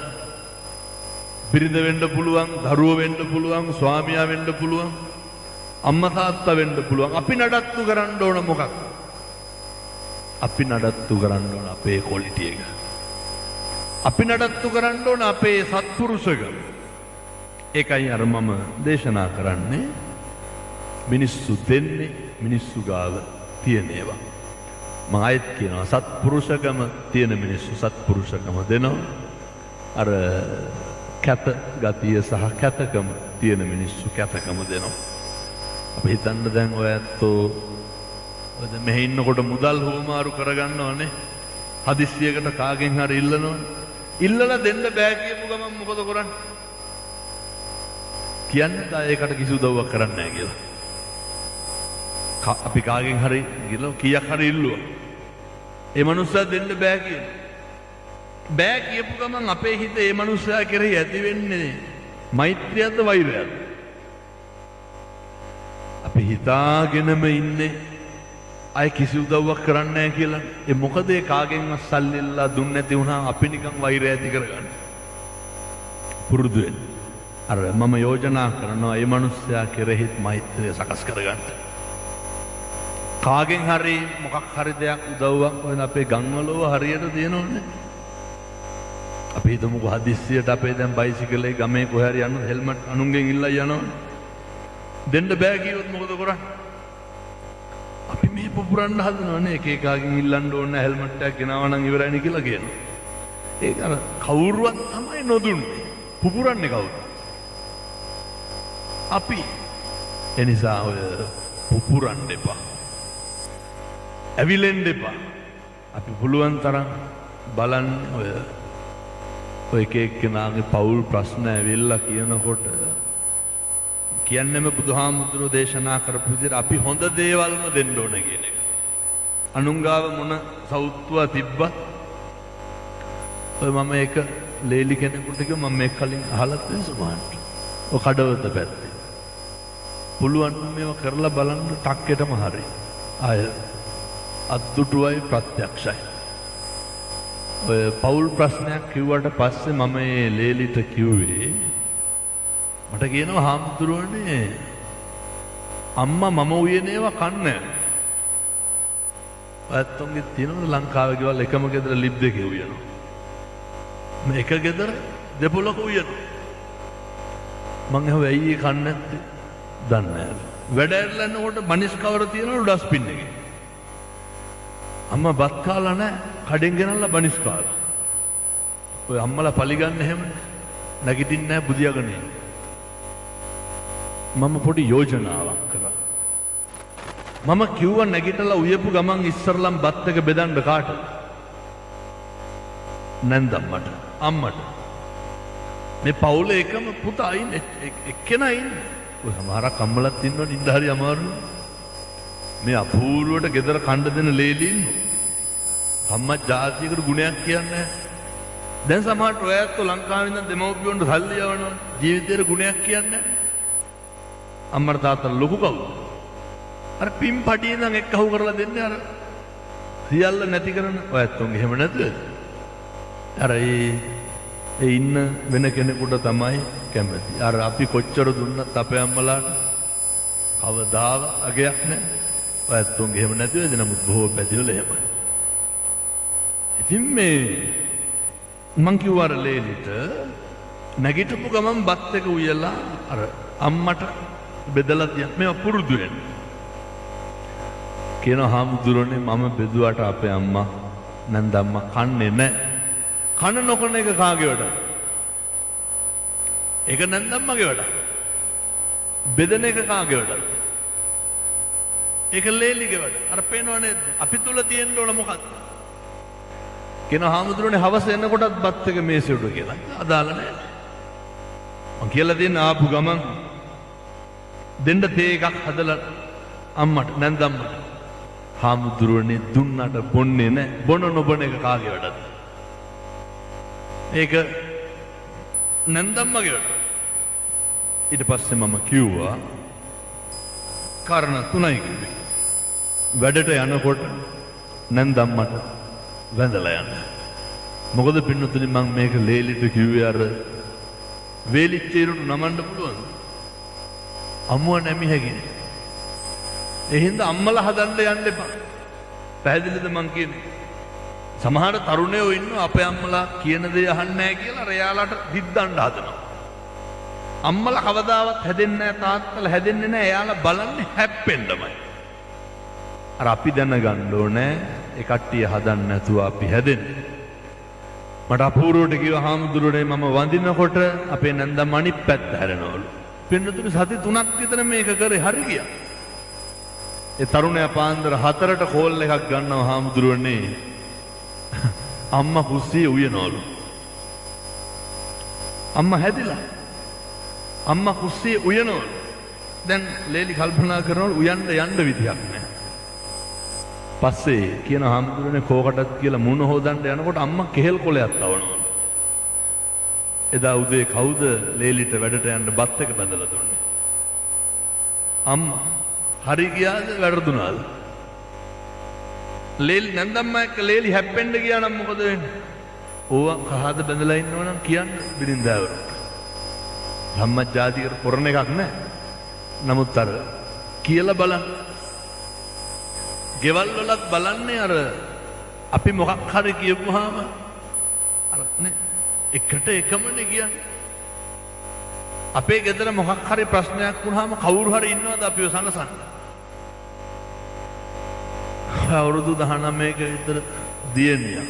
බිරිඳ වෙන්න පුළුවන්, දරුවෝ වෙන්න පුළුවන්, ස්වාමියා වෙන්න පුළුවන්, අම්මා තාත්තා වෙන්න පුළුවන්. අපි නඩත්තු කරන්න ඕන මොකක්? අපි නඩත්තු කරන්න ඕන අපේ ක්වොලිටි එක. අපි නඩත්තු කරන්න ඕන අපේ සත්පුරුෂකම. ඒකයි අර මම දේශනා කරන්නේ මිනිස්සු දෙන්නේ මිනිස්සු ගාව තියෙන ඒවා. මම ආයෙත් කියනවා සත්පුරුෂකම තියෙන මිනිස්සු සත්පුරුෂකම දෙනවා. අර කැත ගතිය සහ කැතකම තියෙන මිනිස්සු කැතකම දෙනවා. අපි හිතන්න දැන් ඔය ඇත්තෝ ඔය මෙහෙ ඉන්නකොට මුදල් හුවමාරු කරගන්නවනේ. හදිස්සියකට කාගෙන් හරි ඉල්ලනවනේ. ඉල්ලලා දෙන්න බෑ කියපු ගමන් මොකද කරන්නේ? කියන්නේ ඒකට කිසි උදව්වක් කරන්නේ නැහැ කියලා. අපි කාගෙන් හරි ගිහලා කීයක් හරි ඉල්ලුවා. ඒ මනුස්සයා දෙන්න බෑ කියන. බෑ කියපු ගමන් අපේ හිත ඒ මනුස්සයා කෙරෙහි ඇති වෙන්නේ මෛත්‍රියද වෛරයද? අපි හිතාගෙනම ඉන්නේ අය කිසි උදව්වක් කරන්නේ නැහැ කියලා. ඒ මොකද ඒ කාගෙන්වත් සල්ලිලා දුන්නේ නැති වුණා අපි නිකන් වෛරය ඇති කරගන්න. පුරුදු වෙන්න. අර මම යෝජනා කරනවා මේ මිනිස්සයා කෙරෙහිත් මෛත්‍රිය සකස් කරගන්න. කාගෙන් හරි මොකක් හරි දෙයක් උදව්වක් වෙන අපේ ගම්වලව හරියට දෙනෝනේ. අපි හිතමුකෝ හදිස්සියට අපේ දැන් බයිසිකලේ ගමේ කොහේ හරි යන හෙල්මට් අනුන්ගෙන් ඉල්ලා යනවනේ. දෙන්න බෑ කිව්වොත් මොකද කරන්නේ? අපි මේ පුපුරන්න හදනවනේ එක එකාගෙන් ඉල්ලන්න ඕනේ හෙල්මට් එකක් ගෙනාවා නම් ඉවරයිනේ කියලා කියනවා. ඒක අර කවුරුවත් තමයි නොදුන්නේ. පුපුරන්නේ කවුද? අපි. එනිසා ඔය පුපුරන්න එපා. ඇවිලෙන්න එපා. අපි පුළුවන් තරම් බලන්න ඔය එක එක්කෙනාගේ පෞල් ප්‍රශ්න ඇවිල්ලා කියනකොට කියන්නේම බුදුහාමුදුරුවෝ දේශනා කරපු විදිහට අපි හොඳ දේවල්ම දෙන්න ඕන කියන එක. අනුංගාව මොන සෞත්තුව තිබ්බත් ඔය මම ඒක ලේලි කෙනෙකුට කිව්වා මම මේක කලින් අහලා තියෙන සුමාන්ට. ඔය කඩවත පැත්තේ. පුළුවන් නම් මේව කරලා බලන්න ටක්කෙටම හරි. ආය අද්දුටුවයි ප්‍රත්‍යක්ෂයි. ඔය පෞල් ප්‍රශ්නයක් කිව්වට පස්සේ මම මේ ලේලිට කිව්වේ මට කියනවා හාමුදුරුවනේ අම්මා මම උයනේවා කන්නේ. ඔයත්තුන්ගේ තියෙනවද ලංකාවේ ගෙවල් එකම ගෙදර ලිප් දෙකේ උයනවා. මේක ගෙදර දෙපොළක උයනවා. මං ඇහුවා ඇයි ඒ කන්නේ නැත්තේ? දන්නේ නැහැ. වැඩ ඇරලන්නකොට බනිස් කවර තියෙනවලු ඩස්බින් එකේ. අම්මා බත් කාලා නැහැ කඩෙන් ගෙනල්ලා බනිස් කාලා. ඔය අම්මලා පලිගන්න එහෙම නැගිටින්නේ නැහැ බුදියාගනේ. මම පොඩි යෝජනාවක් කළා. මම කිව්වා නැගිටලා උයපු ගමන් ඉස්සරලම් බත් එක බෙදන්න කාටද? නැන්දම්මට අම්මට. මේ පවුලේ එකම පුතා ඉන්නේ එක්කෙනා ඉන්නේ. ඔය සමහරක් අම්මලත් ඉන්නවනේ ඉඳ හරි අමාරුයි. මේ අපූර්වට ගෙදර කණ්ඩ දෙන ලේලි ඉන්නවා. අම්මා ජාතියකට ගුණයක් කියන්නේ දැන් සමහරට ඔයත් ලංකාවේ ඉඳන් දෙමව්පියන්ට සල්ලි යවනවා ජීවිතේට ගුණයක් කියන්නේ අම්මට තාත්තට ලොකු කවුද? අර පින් පඩිය නම් එක්කහුව කරලා දෙන්නේ අර සියල්ල නැති කරන ඔයත් උන් එහෙම නැතුවද? අර ඒ ඉන්න වෙන කෙනෙකුට තමයි කැමති. අර අපි කොච්චර දුන්නත් අපේ අම්මලාට කවදාව අගයක් නැහැ. ඔයත් උන් එහෙම නැතුවද? නමුත් බොහෝ පැතිවල එහෙමයි. ඉතින් මේ මං කිව්වා අර ලේලිට නැගිටපු ගමන් බත් එක උයලා අර අම්මට බෙදලා තියන්න මේවා පුරුදු වෙන්න. කියන හාමුදුරනේ මම බෙදුවට අපේ අම්මා නැන්දම්මා කන්නේ නැහැ. කන නොකන එක කාගේ වැඩද? ඒක නැන්දම්මගේ වැඩ. බෙදන එක කාගේ වැඩද? ඒක ලේලිගේ වැඩ. අර පේනව නේද? අපි තුල තියෙන්න ඕන මොකක්ද? කියන හාමුදුරනේ හවස එනකොටත් බත් එක මේසෙ උඩ කියලා. අදාළ නැහැ. මං කියලා දෙන්න ආපු ගමන් දෙන්න තේ එකක් හදලා අම්මට නැන්දම්මට. හාමුදුරනේ දුන්නට බොන්නේ නැහැ. බොන නොබොන එක කාගේ වැඩද? ඒක නැන්දම්මගේ වැඩ. ඊට පස්සේ මම කිව්වා කාරණා තුනයි කිව්වේ. වැඩට යනකොට නැන්දම්මට වැඳලා යන්න. මොකද පින්නතුනි මම මේක ලේලිට කිව්වේ අර වේලිච්චේරුට නමන්න පුළුවන්. අම්මුව නැමි හැකිනේ. ඒ හින්දා අම්මලා හදන්න යන්න එපා. පැහැදිලිද මං කියන්නේ? සමහර තරුණයෝ ඉන්නවා අපේ අම්මලා කියන දේ අහන්නේ නැහැ කියලා එයාලට දිද්දන්න හදනවා. අම්මලා කවදාවත් හැදෙන්නේ නැහැ තාත්තලා හැදෙන්නේ නැහැ. එයාලා බලන්නේ හැප්පෙන්නමයි. අර අපි දැනගන්න ඕනේ ඒ කට්ටිය හදන්න නැතුව අපි හැදෙන්නේ. මට අපූර්වට කිව්වා හාමුදුරනේ මම වඳිනකොට අපේ නැන්දම අනිත් පැත්ත හැරෙනවලු. පින්නතුනි සති 3ක් විතර මේක කරේ හරි ගියා. ඒ තරුණයා පාන්දර 4ට කෝල් එකක් ගන්නවා හාමුදුරනේ. අම්මා කුස්සියේ උයනවලු. අම්මා හැදිලා. අම්මා කුස්සියේ උයනවලු. දැන් ලේලි කල්පනා කරනවලු උයන්න යන්න විදියක් නැහැ. පස්සේ කියන හාමුදුරනේ කෝකටත් කියලා මුණ හොදන්න යනකොට අම්මා කෙහෙල් කොලයක් තවනවලු. එදා උදේ කවුද ලේලිට වැඩට යන්න බත් එක බඳලා දුන්නේ? අම්මා. හරි ගියාද වැරදුනාද? ලේලි නැන්දම්මා එක්ක ලේලි හැප්පෙන්න ගියා නම් මොකද වෙන්නේ? ඕවා කහාද බඳලා ඉන්නවනම් කියන්න බිරින්දාවරට. බ්‍රහ්මජාතිකර පුරණ එකක් නෑ. නමුත් අර කියලා බලන්න. ගෙවල් වලත් බලන්නේ අර අපි මොකක් හරි කියපුවාම අර නේ එකට එකමනේ කියන්නේ. අපේ ගෙදර මොකක් හරි ප්‍රශ්නයක් වුණාම කවුරු හරි ඉන්නවද අපිව සනසන්න? අවුරුදු 19ක විතර දියණියක්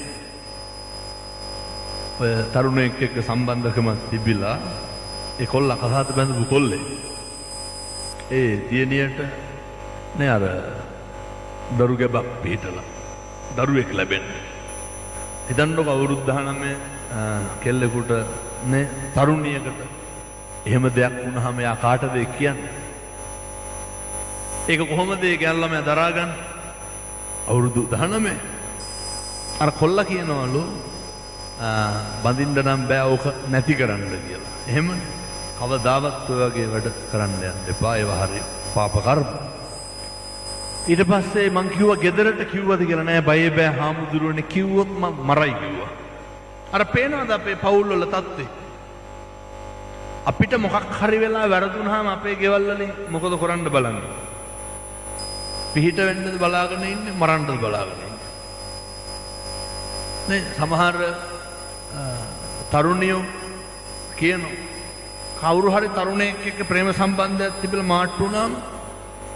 ඔය තරුණයෙක් එක්ක සම්බන්ධකමක් තිබිලා ඒ කොල්ලා කසාද බැඳපු කොල්ලේ ඒ දියණියට නේ අර දරු ගැබක් පිටලා දරුවෙක් ලැබෙන්නේ. හිතන්නකො අවුරුදු 19 කෙල්ලෙකුට නේ තරුණියකට එහෙම දෙයක් වුණාම යා කාටද කියන්නේ? ඒක කොහොමද ඒ ගැල්ලම දරාගන්නේ? අවුරුදු 19 අර කොල්ලා කියනවලු බඳින්න නම් බෑ ඕක නැති කරන්න කියලා. එහෙමනේ. කවදාවත් ඔය වගේ වැඩ කරන්න යන්න එපා. ඒව හරි පාප කර්ම. ඊට පස්සේ මං කිව්වා ගෙදරට කිව්වද කියලා. නෑ බය බෑ හාමුදුරුවනේ කිව්වොත් මම මරයි කිව්වා. අර පේනවද අපේ පවුල් වල තත්ත්වේ? අපිට මොකක් හරි වෙලා වැරදුනහම අපේ ගෙවල් වලින් මොකද කරන්න බලන්නේ? පිහිට වෙන්නද බලාගෙන ඉන්නේ, මරන්නද බලාගෙන ඉන්නේ. නේ සමහර තරුණියෝ කියනවා කවුරු හරි තරුණයෙක් එක්ක ප්‍රේම සම්බන්ධයක් තිබිලා මාට්ටු වුණාම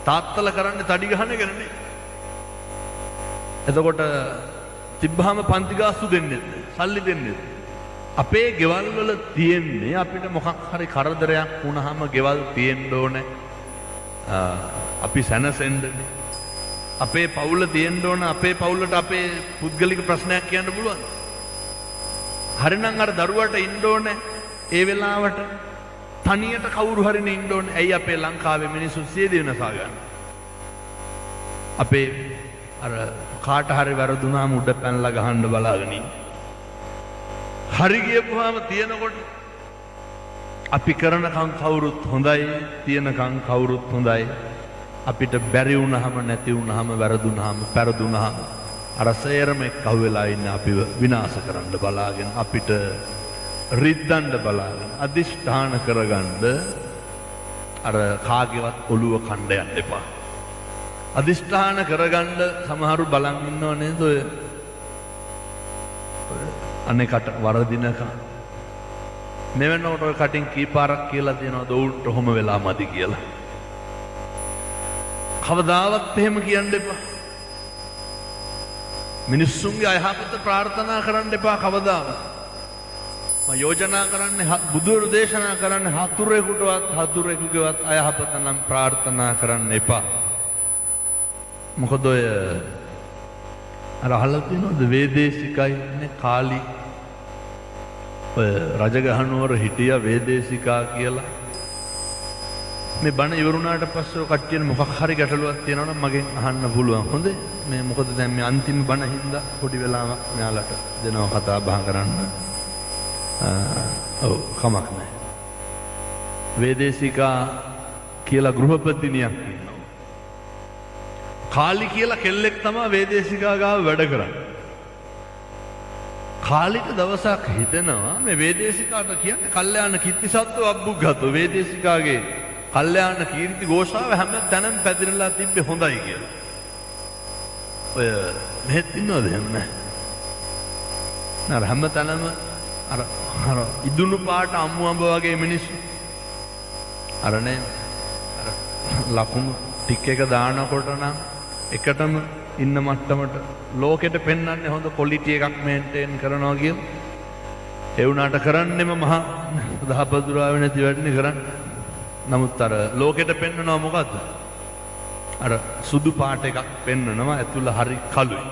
තාත්තලා කරන්නේ තඩි ගහන එක නෙමෙයි. එතකොට තිබ්බහම පන්ති ගාස්තු දෙන්නේ සල්ලි දෙන්නේ. අපේ ගෙවල් වල තියෙන්නේ අපිට මොකක් හරි කරදරයක් වුණාම ගෙවල් තියෙන්න ඕනේ. අපි සැනසෙන්නේ. අපේ පවුල තියෙන්න ඕන. අපේ පවුලට අපේ පුද්ගලික ප්‍රශ්නයක් කියන්න පුළුවන්. හරිනම් අර දරුවට ඉන්න ඕනේ ඒ වෙලාවට තනියට කවුරු හරි ඉන්න ඕනේ. ඇයි අපේ ලංකාවේ මිනිස්සු සියදී වෙනසා ගන්න. අපේ අර කාට හරි වැරදුනාම උඩ පැනලා ගහන්න බලාගෙන ඉන්නේ. හරි ගියපුවාම තියනකොට අපි කරනකම් කවුරුත් හොඳයි, තියනකම් කවුරුත් හොඳයි. අපිට බැරි වුණාම නැති වුණාම වැරදුනාම පෙරදුනාම අර සේරම එක්කව වෙලා ඉන්න අපිව විනාශ කරන්න බලාගෙන අපිට රිද්දන්න බලාගෙන අදිෂ්ඨාන කරගන්න අර කාගේවත් ඔළුව කණ්ඩ යන්න එපා. අදිෂ්ඨාන කරගන්න සමහරු බලන් ඉන්නව නේද ඔය අනේකට වරදිනක මෙවන්නකොට ඔය කටින් කීපාරක් කියලා තියෙනවද උන්ට ඔහොම වෙලා මදි කියලා. කවදාවත් එහෙම කියන්න එපා. මිනිස්සුන්ගේ අයහපත ප්‍රාර්ථනා කරන්න එපා කවදාවත්. මම යෝජනා කරන්නේ බුදුරු දේශනා කරන්නේ හතුරෙකුගේවත් අයහපත නම් ප්‍රාර්ථනා කරන්න එපා. මොකද ඔය අර අහලා තියෙනවද වේදේශිකයිනේ කාලි ඔය රජගහනුවර හිටියා වේදේශිකා කියලා. මේ බණ ඉවරුණාට පස්සේ කට්ටියන මොකක් හරි ගැටලුවක් තියෙනවා නම් මගෙන් අහන්න පුළුවන්. හොඳේ. මේ මොකද දැන් මේ අන්තිම බණ හින්දා පොඩි වෙලාවක් මෙයාලට දෙනවා කතා බහ කරන්න. ඔව් කමක් නැහැ. වේදේශිකා කියලා ගෘහපතිනියක් ඉන්නවා. කාලි කියලා කෙල්ලෙක් තමයි වේදේශිකා ගාව වැඩ කරන්නේ. කාලිට දවසක් හිතෙනවා මේ වේදේශිකාට කියන්නේ කල්යාණ කිත්තිසත්ව අබ්බුග්ගතෝ වේදේශිකාගේ කල්යාණ කීර්ති ഘോഷාව හැම තැනම පැතිරලා තිබ්බේ හොඳයි කියලා. ඔය මෙහෙත් ඉන්නවද එහෙම නැහැ. නේද හැම තැනම අර ඉදුණු පාට අම්මු අඹ වගේ මිනිස්සු අරනේ අර ලකුණු ටික එක දානකොට නම් එකටම ඉන්න මට්ටමට ලෝකෙට පෙන්වන්නේ හොඳ ක්වොලිටි එකක් මේන්ටේන් කරනවා කියන. ඒ වුණාට කරන්නෙම මහා දහපදුරාවේ නැති වැඩනේ කරන්නේ. නමුත් අර ලෝකෙට පෙන්වනවා මොකද්ද? අර සුදු පාට එකක් පෙන්වනවා ඇතුළ හරි කළුයි.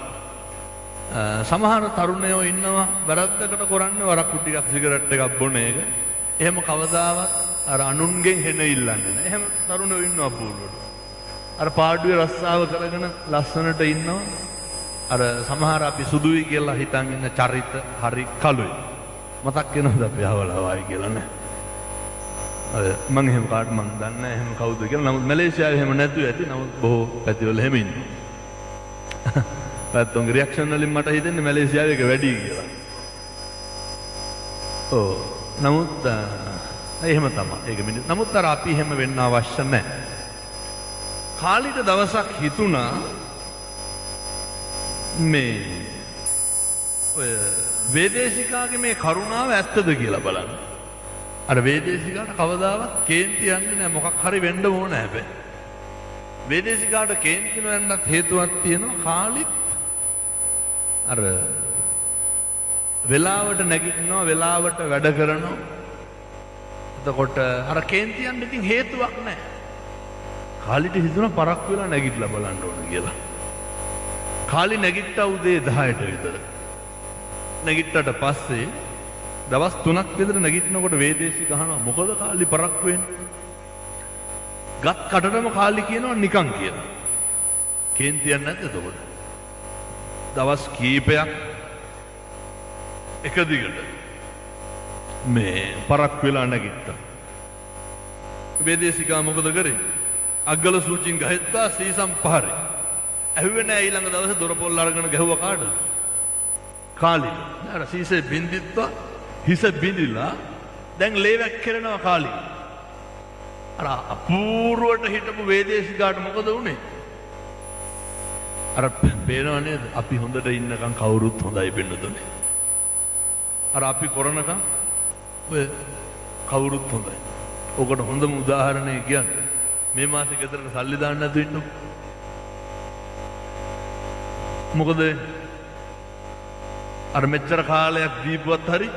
සමහර තරුණයෝ ඉන්නවා වැරද්දකට කරන්නේ වරක්කු ටිකක් සිගරට් එකක් බොන එක. එහෙම කවදාවත් අර අනුන්ගෙන් හෙන ඉල්ලන්නේ නැහැ. එහෙම තරුණයෝ ඉන්නවා පූර්වට. අර පාඩුවේ රස්සාව කරගෙන ලස්සනට ඉන්නවා. අර සමහර අපි සුදුයි කියලා හිතන් ඉන්න චරිත හරි කළුයි. මතක් වෙනවද අපි අහවලා වයි කියලා නේ? මම එහෙම කාට මම දන්නේ නැහැ එහෙම කවුද කියලා. නමුත් මැලේසියාවේ එහෙම නැතුව ඇති. නමුත් බොහෝ පැතිවල එහෙම ඉන්නවා. පැත්තොන්ගේ රියැක්ෂන් වලින් මට හිතෙන්නේ මැලේසියාවේ එක වැඩි කියලා. ඔව්. නමුත් එහෙම තමයි. ඒක මිනිස්. නමුත් අර අපි එහෙම වෙන්න අවශ්‍ය නැහැ. කාලිට දවසක් හිතුණා මේ ඔය වේදේශිකාගේ මේ කරුණාව ඇත්තද කියලා බලන්න. අර වේදේශිකාට කවදාවත් කේන්ති යන්නේ නැහැ. මොකක් හරි වෙන්න ඕන හැබැයි. වේදේශිකාට කේන්ති වෙන්නත් හේතුවක් තියෙනවා. කාලිත් අර වෙලාවට නැගිටිනවා, වෙලාවට වැඩ කරනවා. එතකොට අර කේන්තියන් ඉතින් හේතුවක් නැහැ. කාලිට හිතුණා පරක් වෙලා නැගිටලා බලන්න ඕන කියලා. කාලි නැගිට්ටා උදේ 10ට විතර. නැගිට්ටට පස්සේ දවස් 3ක් විතර නැගිටිනකොට වේදේශික අහනවා මොකද කාලි පරක් වෙන්නේ? ගත් කටටම කාලි කියනවා නිකන් කියලා. කේන්තියක් නැද්ද එතකොට? දවස් කීපයක් එක දිගට මේ පරක් වෙලා නැගිට්ටා. වේදේශිකා මොකද කරේ? අග්ගල සූචින් ගහත්තා සීසම් පහරේ. ඇහුවේ නෑ ඊළඟ දවසේ දොර පොල් අරගෙන ගැහුවා කාටද? කාලිට. අර සීසේ බින්දිත්වා හිස බින්දිලා දැන් ලේ වැක්කිරෙනවා කාලි. අර අපූර්වට හිටපු වේදේශිකාට මොකද වුනේ? අර පේනව නේද? අපි හොඳට ඉන්නකම් කවුරුත් හොඳයි වෙන්නදුනේ. අර අපි කරනකම් ඔය කවුරුත් හොඳයි. ඔකට හොඳම උදාහරණය කියන්නේ මේ මාසේ ගෙදරට සල්ලි දාන්න නැතුව ඉන්නකො. මොකද අර මෙච්චර කාලයක් දීපුවත් හරි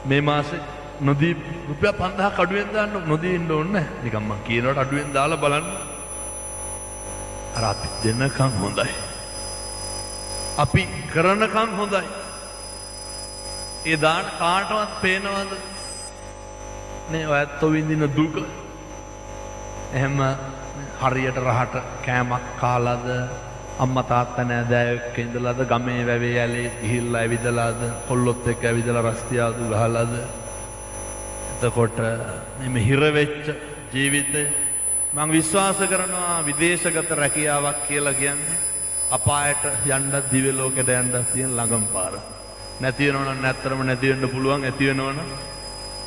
මේ මාසේ නොදී රුපියල් 5000ක් අඩුවෙන් දාන්න නොදී ඉන්න ඕනේ නැහැ. නිකන් මං කියනකොට අඩුවෙන් දාලා බලන්න. අර අපි දෙනකම් හොඳයි. අපි කරනකම් හොඳයි. ඒ දාන කාටවත් පේනවද? නේ ඔයත් විඳින දුක. එහෙම හරියට රහට කෑමක් කාලාද අම්මා තාත්තා නෑදෑයෙක් ඉඳලාද ගමේ වැවේ ඇලේ ගිහිල්ලා ඇවිදලාද කොල්ලොත් එක්ක ඇවිදලා රස්තියාදු ගහලාද එතකොට මේ හිර වෙච්ච ජීවිතේ මම විශ්වාස කරනවා විදේශගත රැකියාවක් කියලා කියන්නේ අපායට යන්න දිව්‍ය ලෝකෙට යන්න තියෙන ළඟම පාර. නැති වෙනවනම් නැත්තරම නැති වෙන්න පුළුවන්. ඇති වෙනවනම්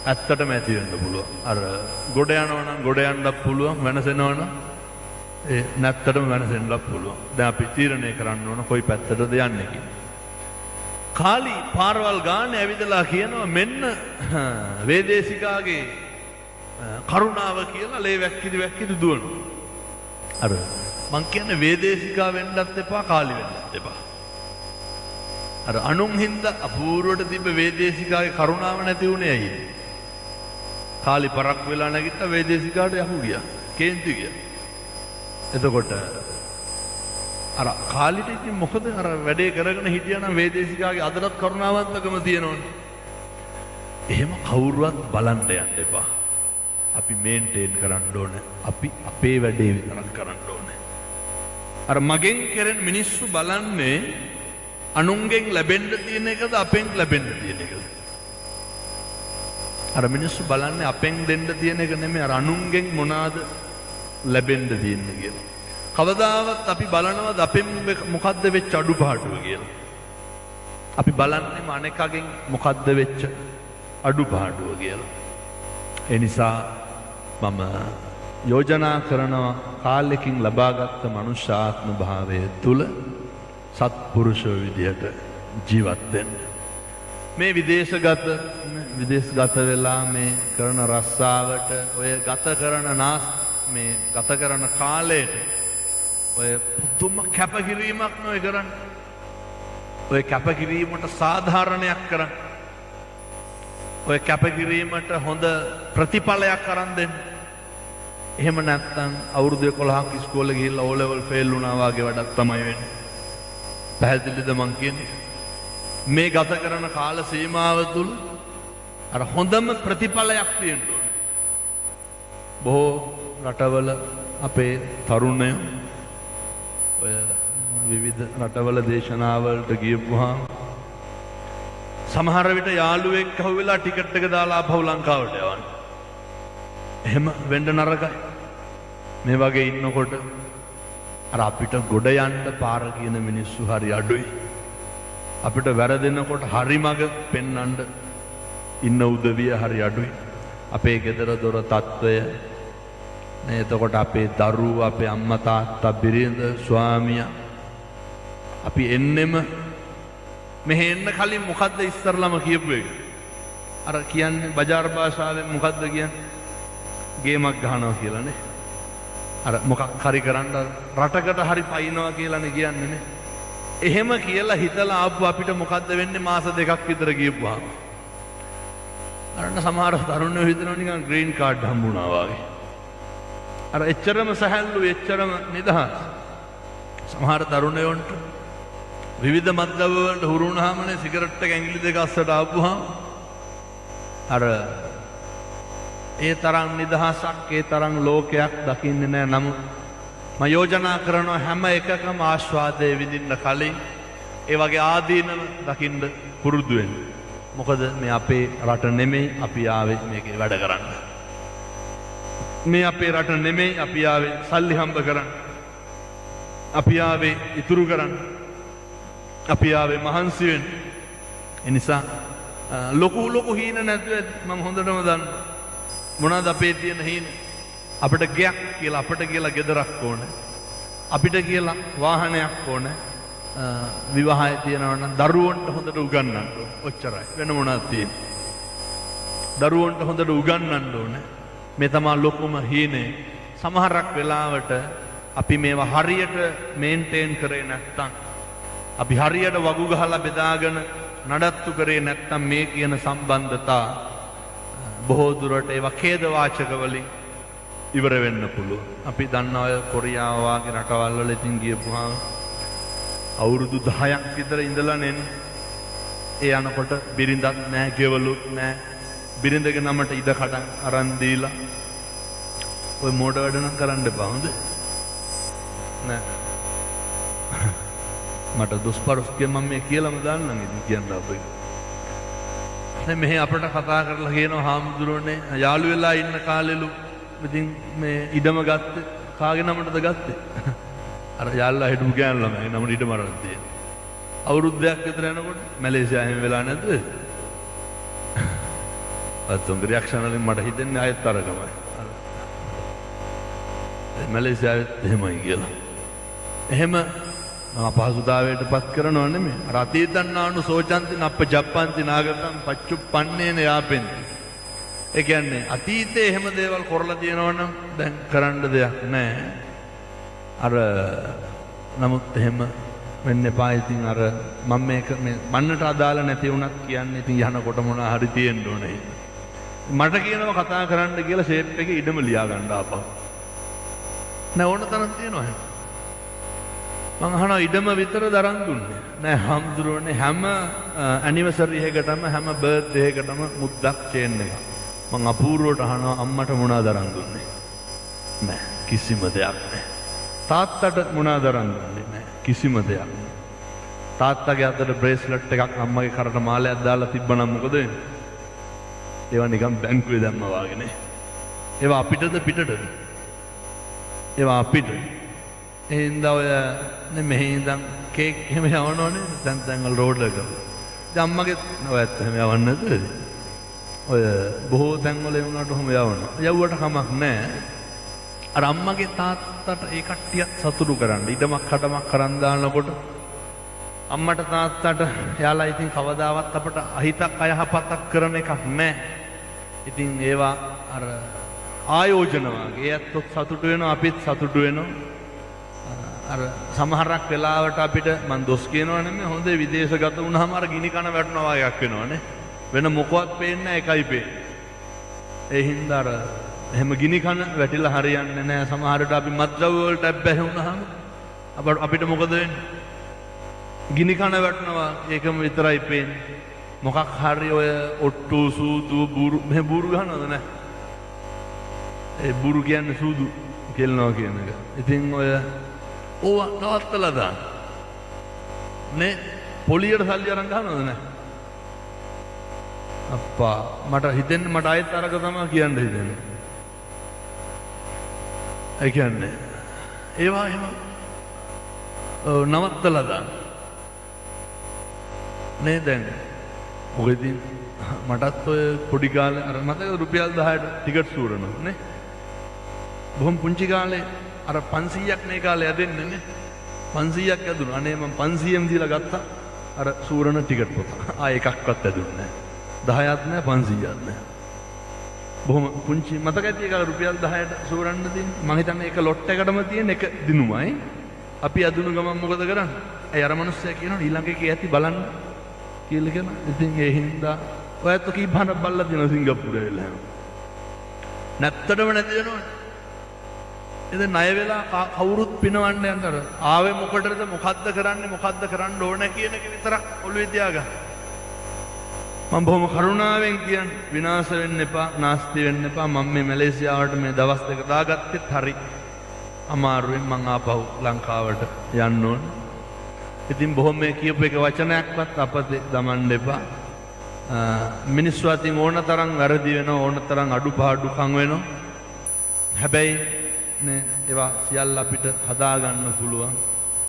ඇත්තටම ඇති වෙන්න පුළුවන්. අර ගොඩ යනවනම් ගොඩ යන්නත් පුළුවන්. වෙනසෙනවනම් ඒ නැත්තටම වෙනසෙන්නත් පුළුවන්. දැන් අපි තීරණය කරන්න ඕන කොයි පැත්තටද යන්නේ කියලා. කාලි පාරවල් ගානේ ඇවිදලා කියනවා මෙන්න වේදේශිකාගේ කරුණාව කියලා ලේ වැක්කිලි දුවනවා. අර මං කියන්නේ වේදේශිකා වෙන්නත් එපා කාලි වෙන්නත් එපා. අර අනුන් හින්දා අපූර්වට තිබ්බ වේදේශිකාගේ කරුණාව නැති වුණේ ඇයි? කාලි පරක් වෙලා නැගිට්ට වේදේශිකාට යහු ගියා. කේන්ති ගියා. එතකොට අර කාලිට ඉතින් මොකද අර වැඩේ කරගෙන හිටියානම් වේදේශිකාගේ අදටත් කරුණාවන්තකම තියෙනවනේ. එහෙම කවුරුවත් බලන්න යන්න එපා. අපි මේන්ටේන් කරන්න ඕනේ. අපි අපේ වැඩේ විතරක් කරන්න ඕනේ. අර මගෙන් කරන මිනිස්සු බලන්නේ අනුන්ගෙන් ලැබෙන්න තියෙන එකද අපෙන් ලැබෙන්න තියෙන එකද? අර මිනිස්සු බලන්නේ අපෙන් දෙන්න තියෙන එක නෙමෙයි අර අනුන්ගෙන් මොනවාද ලැබෙන්න තියෙන්නේ කියලා. කවදාවත් අපි බලනවද අපෙන් මොකද්ද වෙච්ච අඩුපාඩුව කියලා? අපි බලන්නේ අනෙක්ගෙන් මොකද්ද වෙච්ච අඩුපාඩුව කියලා. ඒ නිසා මම යෝජනා කරනවා කාලෙකින් ලබාගත් මනුෂ්‍ය ආත්ම භාවය තුල සත්පුරුෂෝ විදියට ජීවත් වෙන්න. මේ විදේශගත වෙලා මේ කරන රස්සාවට ඔය ගත කරන මේ ගත කරන කාලයට ඔය පුදුම කැපකිරීමක් නොය කරන්නේ. ඔය කැපකිරීමට සාධාරණයක් කරන්න. ඔය කැපකිරීමට හොඳ ප්‍රතිඵලයක් අරන් දෙන්න. එහෙම නැත්නම් අවුරුදු 11ක් ඉස්කෝලේ ගිහිල්ලා O level ෆේල් වුණා වගේ වැඩක් තමයි වෙන්නේ. පැහැදිලිද මං කියන්නේ? මේ ගත කරන කාල සීමාව තුල අර හොඳම ප්‍රතිඵලයක් තියෙන්න ඕනේ. බොහෝ රටවල අපේ තරුණයෝ ඔය විවිධ රටවල දේශනාවලට ගියපුවාම සමහර විට යාළුවෙක් අහුවෙලා ටිකට් එක දාලා ආපහු ලංකාවට යවන්න. එහෙම වෙන්න නරකයි. මේ වගේ ඉන්නකොට අර අපිට ගොඩ යන්න පාර කියන මිනිස්සු හරි අඩුයි. අපිට වැරදෙනකොට හරි මඟ පෙන්වන්න ඉන්න උදවිය හරි අඩුයි. අපේ ගෙදර දොර තත්ත්වය නේ එතකොට අපේ දරුවෝ අපේ අම්මා තාත්තා බිරිඳ ස්වාමියා අපි එන්නෙම මෙහෙ එන්න කලින් මොකද්ද ඉස්සරලම කියපු එක අර කියන්නේ බජාර් භාෂාවෙන් මොකද්ද කියන්නේ ගේමක් ගහනවා කියලානේ අර මොකක් හරි කරන්න රටකට හරි පයින්නවා කියලානේ කියන්නේ නේ එහෙම කියලා හිතලා ආපු අපිට මොකද්ද වෙන්නේ මාස දෙකක් විතර ගියපුවාම අරන්න සමහර තරුණයෝ හිතනවා නිකන් ග්‍රීන් කාඩ් හම්බුණා වගේ අර එච්චරම සහැල්ලු එච්චරම නිදහස් සමහර තරුණයන්ට විවිධ මත්ද්‍රව්‍ය වලට හුරු වුණාමනේ සිගරට් එක ඇඟිලි දෙක අස්සට ආපුවාම අර ඒ තරම් නිදහසක් ඒ තරම් ලෝකයක් දකින්නේ නැහැ නමුත් මම යෝජනා කරනවා හැම එකකම ආස්වාදයේ විඳින්න කලින් ඒ වගේ ආදීනව දකින්න පුරුදු වෙන්න. මොකද මේ අපේ රට නෙමෙයි අපි ආවේ මේකේ වැඩ කරන්න. මේ අපේ රට නෙමෙයි අපි ආවේ සල්ලි හම්බ කරන්න. අපි ආවේ ඉතුරු කරන්න. අපි ආවේ මහන්සි වෙන්න. ඒ නිසා ලොකු හීන නැතුව මම හොඳටම දන්නවා. මොනවාද අපේ තියෙන හීන? අපිට ගයක් කියලා අපිට කියලා ගෙදරක් ඕනේ. අපිට කියලා වාහනයක් ඕනේ. විවාහය තියෙනවා නම් දරුවන්ට හොඳට උගන්වන්න ඔච්චරයි. වෙන මොනවද තියෙන්නේ? දරුවන්ට හොඳට උගන්වන්න ඕනේ. මේ තමයි ලොකුම හීනේ. සමහරක් වෙලාවට අපි මේවා හරියට මේන්ටේන් කරේ නැත්තම් අපි හරියට වගු ගහලා බෙදාගෙන නඩත්තු කරේ නැත්තම් මේ කියන සම්බන්ධතා බොහෝ දුරට ඒවා ඛේද වාචක වලින් ඉවර වෙන්න පුළුවන්. අපි දන්නා ඔය කොරියාව වගේ රටවල් වල ඉතින් ගියපුවාම අවුරුදු 10ක් විතර ඉඳලා නෙන්නේ. ඒ යනකොට බිරිඳක් නැහැ, ගෙවලුත් නැහැ. බිරිඳගේ නමට ඉඩ කඩන් අරන් දීලා ඔය මෝඩ වැඩ නම් කරන්න එපා හොඳ. නෑ. මට දුස්පරස් කිය මම මේ කියලාම දාන්නම් ඉතින් කියන්න අපේ. දැන් මෙහි අපිට කතා කරලා කියනවා හාමුදුරනේ යාළු වෙලා ඉන්න කාලෙලු ඉතින් මේ ඉඩම ගත්තේ කාගේ නමටද ගත්තේ? අර යාළුවා හිටපු ගෑනු ළමයි නමට ඉඩම අරන් තියෙනවා. අවුරුද්දක් විතර යනකොට මැලේසියා එහෙම වෙලා නැද්ද? අතොන් රියැක්ෂන් වලින් මට හිතෙන්නේ ආයෙත් අරගමයි. මැලේසියාවෙත් එහෙමයි කියලා. එහෙම අපහසුතාවයට පත් කරනව නෙමෙයි. අර අතීතන්නානු සෝචන්ති නප්ප ජප්පන්ති නාගතම් පච්චුප්පන්නේන යාපෙන්ති. ඒ කියන්නේ අතීතේ එහෙම දේවල් කරලා තියෙනවනම් දැන් කරන්න දෙයක් නැහැ. අර නමුත් එහෙම වෙන්න එපා. ඉතින් අර මම මේක මේ මන්නට අදාළ නැති වුණත් කියන්නේ ඉතින් යනකොට මොනවා හරි තියෙන්න ඕනේ. මට කියනවා කතා කරන්න කියලා ෂේප් එකේ ඉඩම ලියා ගන්න ආපහු. නෑ ඕන තරම් තියෙනවා එහෙම. මං අහනවා ඉඩම විතර දරන් දුන්නේ. නෑ හම්දුරෝනේ හැම ඇනිවර්සරි එකකටම හැම බර්ත්ඩේ එකකටම මුද්දක් චේන් එකක්. මං අපූර්වට අහනවා අම්මට මොනවද දරන් දුන්නේ? නෑ කිසිම දෙයක් නෑ. තාත්තට මොනවද දරන් දුන්නේ? නෑ කිසිම දෙයක් නෑ. තාත්තගේ අතට බ්‍රේස්ලට් එකක් අම්මගේ කරට මාලයක් දාලා තිබ්බනම් මොකද වෙන්නේ? ඒවා නිකන් බැංකුවේ දැම්මා වගේ නේ. ඒවා අපිටද පිටටද? ඒවා අපිට. ඒ හින්දා ඔය මෙහි ඉඳන් කේක් එහෙම යවනවනේ දැන් වල රෝඩ් එක. දැන් අම්මගේ ඔයත් එහෙම යවන්නේ නැද්ද? ඔය බොහෝ තැන් වල ඒ වුණාට ඔහම යවනවා. යවුවට කමක් නැහැ. අර අම්මගේ තාත්තට ඒ කට්ටියත් සතුටු කරන්න ඉඩමක් කඩමක් කරන් දානකොට අම්මට තාත්තට එයාලා ඉතින් කවදාවත් අපට අහිතක් අයහපතක් කරන එකක් නැහැ. ඉතින් ඒවා අර ආයෝජන වගේ ඒත් සතුටු වෙනවා අපිත් සතුටු වෙනවා. අර සමහරක් වෙලාවට අපිට මං දොස් කියනවා නෙමෙයි හොඳේ විදේශගත වුණාම අර ගිනි කන වැටෙනවා වගේ එකක් වෙනවනේ. වෙන මොකවත් පේන්නේ නැහැ එකයි පේන්නේ. ඒ හින්දා අර එහෙම ගිනි කන වැටිලා හරියන්නේ නැහැ. සමහරට අපි මත්ද්‍රව්‍ය වලට බැහැ වුණාම අපිට මොකද වෙන්නේ? ගිනි කන වැටෙනවා ඒකම විතරයි පේන්නේ. මොකක් හරි ඔය ඔට්ටු සූදු බුරු මෙහෙ බුරු ගන්නවද නැහැ? ඒ බුරු කියන්නේ සූදු කෙල්නවා කියන එක. ඉතින් ඔය ඕවා නවත්තලා දාන්න. නේ පොලියට සල්ලි අරන් ගන්නවද නැහැ? අප්පා මට හිතෙන්නේ මට ආයෙත් අරක තමයි කියන්න හිතෙන්නේ. ඒ කියන්නේ ඒවා එහෙම නවත්තලා දාන්න. නේ දැන් මොකද මටත් ඔය පොඩි කාලේ අර මතකද රුපියල් 10ට ටිකට් සූරනවා නේ. බොහොම පුංචි කාලේ අර 500ක් මේ කාලේ යදෙන්නේ නේ. 500ක් යදුණා. අනේ මම 500ම දීලා ගත්තා අර සූරන ටිකට් පොත. එකක්වත් යදුන්නේ නැහැ. 10ක් නැහැ 500ක් නැහැ. බොහොම පුංචි මතක ඇති එක රුපියල් 10ට සූරන්න තියෙන්නේ. මම හිතන්නේ ඒක ලොට් එකටම තියෙන එක දිනුමයි. අපි අදුණු ගමන් මොකද කරන්නේ? ඒ අර මිනිස්සයා කියනවා ඊළඟ එකේ ඇති බලන්න කියලා කියනවා. ඉතින් ඒ හින්දා ඔයත් කී බහනක් බල්ලා තියෙනවා සිංගප්පූරේ වෙලා. නැත්තටම නැති වෙනවනේ. ඉතින් ණය වෙලා කවුරුත් පිනවන්න යන්න අර ආවේ මොකටද මොකද්ද කරන්න ඕන කියන එක විතරක් ඔළුවේ තියාගන්න. මම බොහොම කරුණාවෙන් කියන්නේ විනාශ වෙන්න එපා, නාස්ති වෙන්න එපා. මම මේ මැලේසියාවට මේ දවස් දෙක දාගත්තෙත් හරි අමාරුවෙන් මං ආපහු ලංකාවට යන්න ඕන. ඉතින් බොහොම මේ කියපු එක වචනයක්වත් අපතේ දමන්න එපා. මිනිස්සු අතින් ඕන තරම් වැරදි වෙනවා, ඕන තරම් අඩුපාඩුකම් වෙනවා. හැබැයි නේ ඒවා සියල්ල අපිට හදාගන්න පුළුවන්.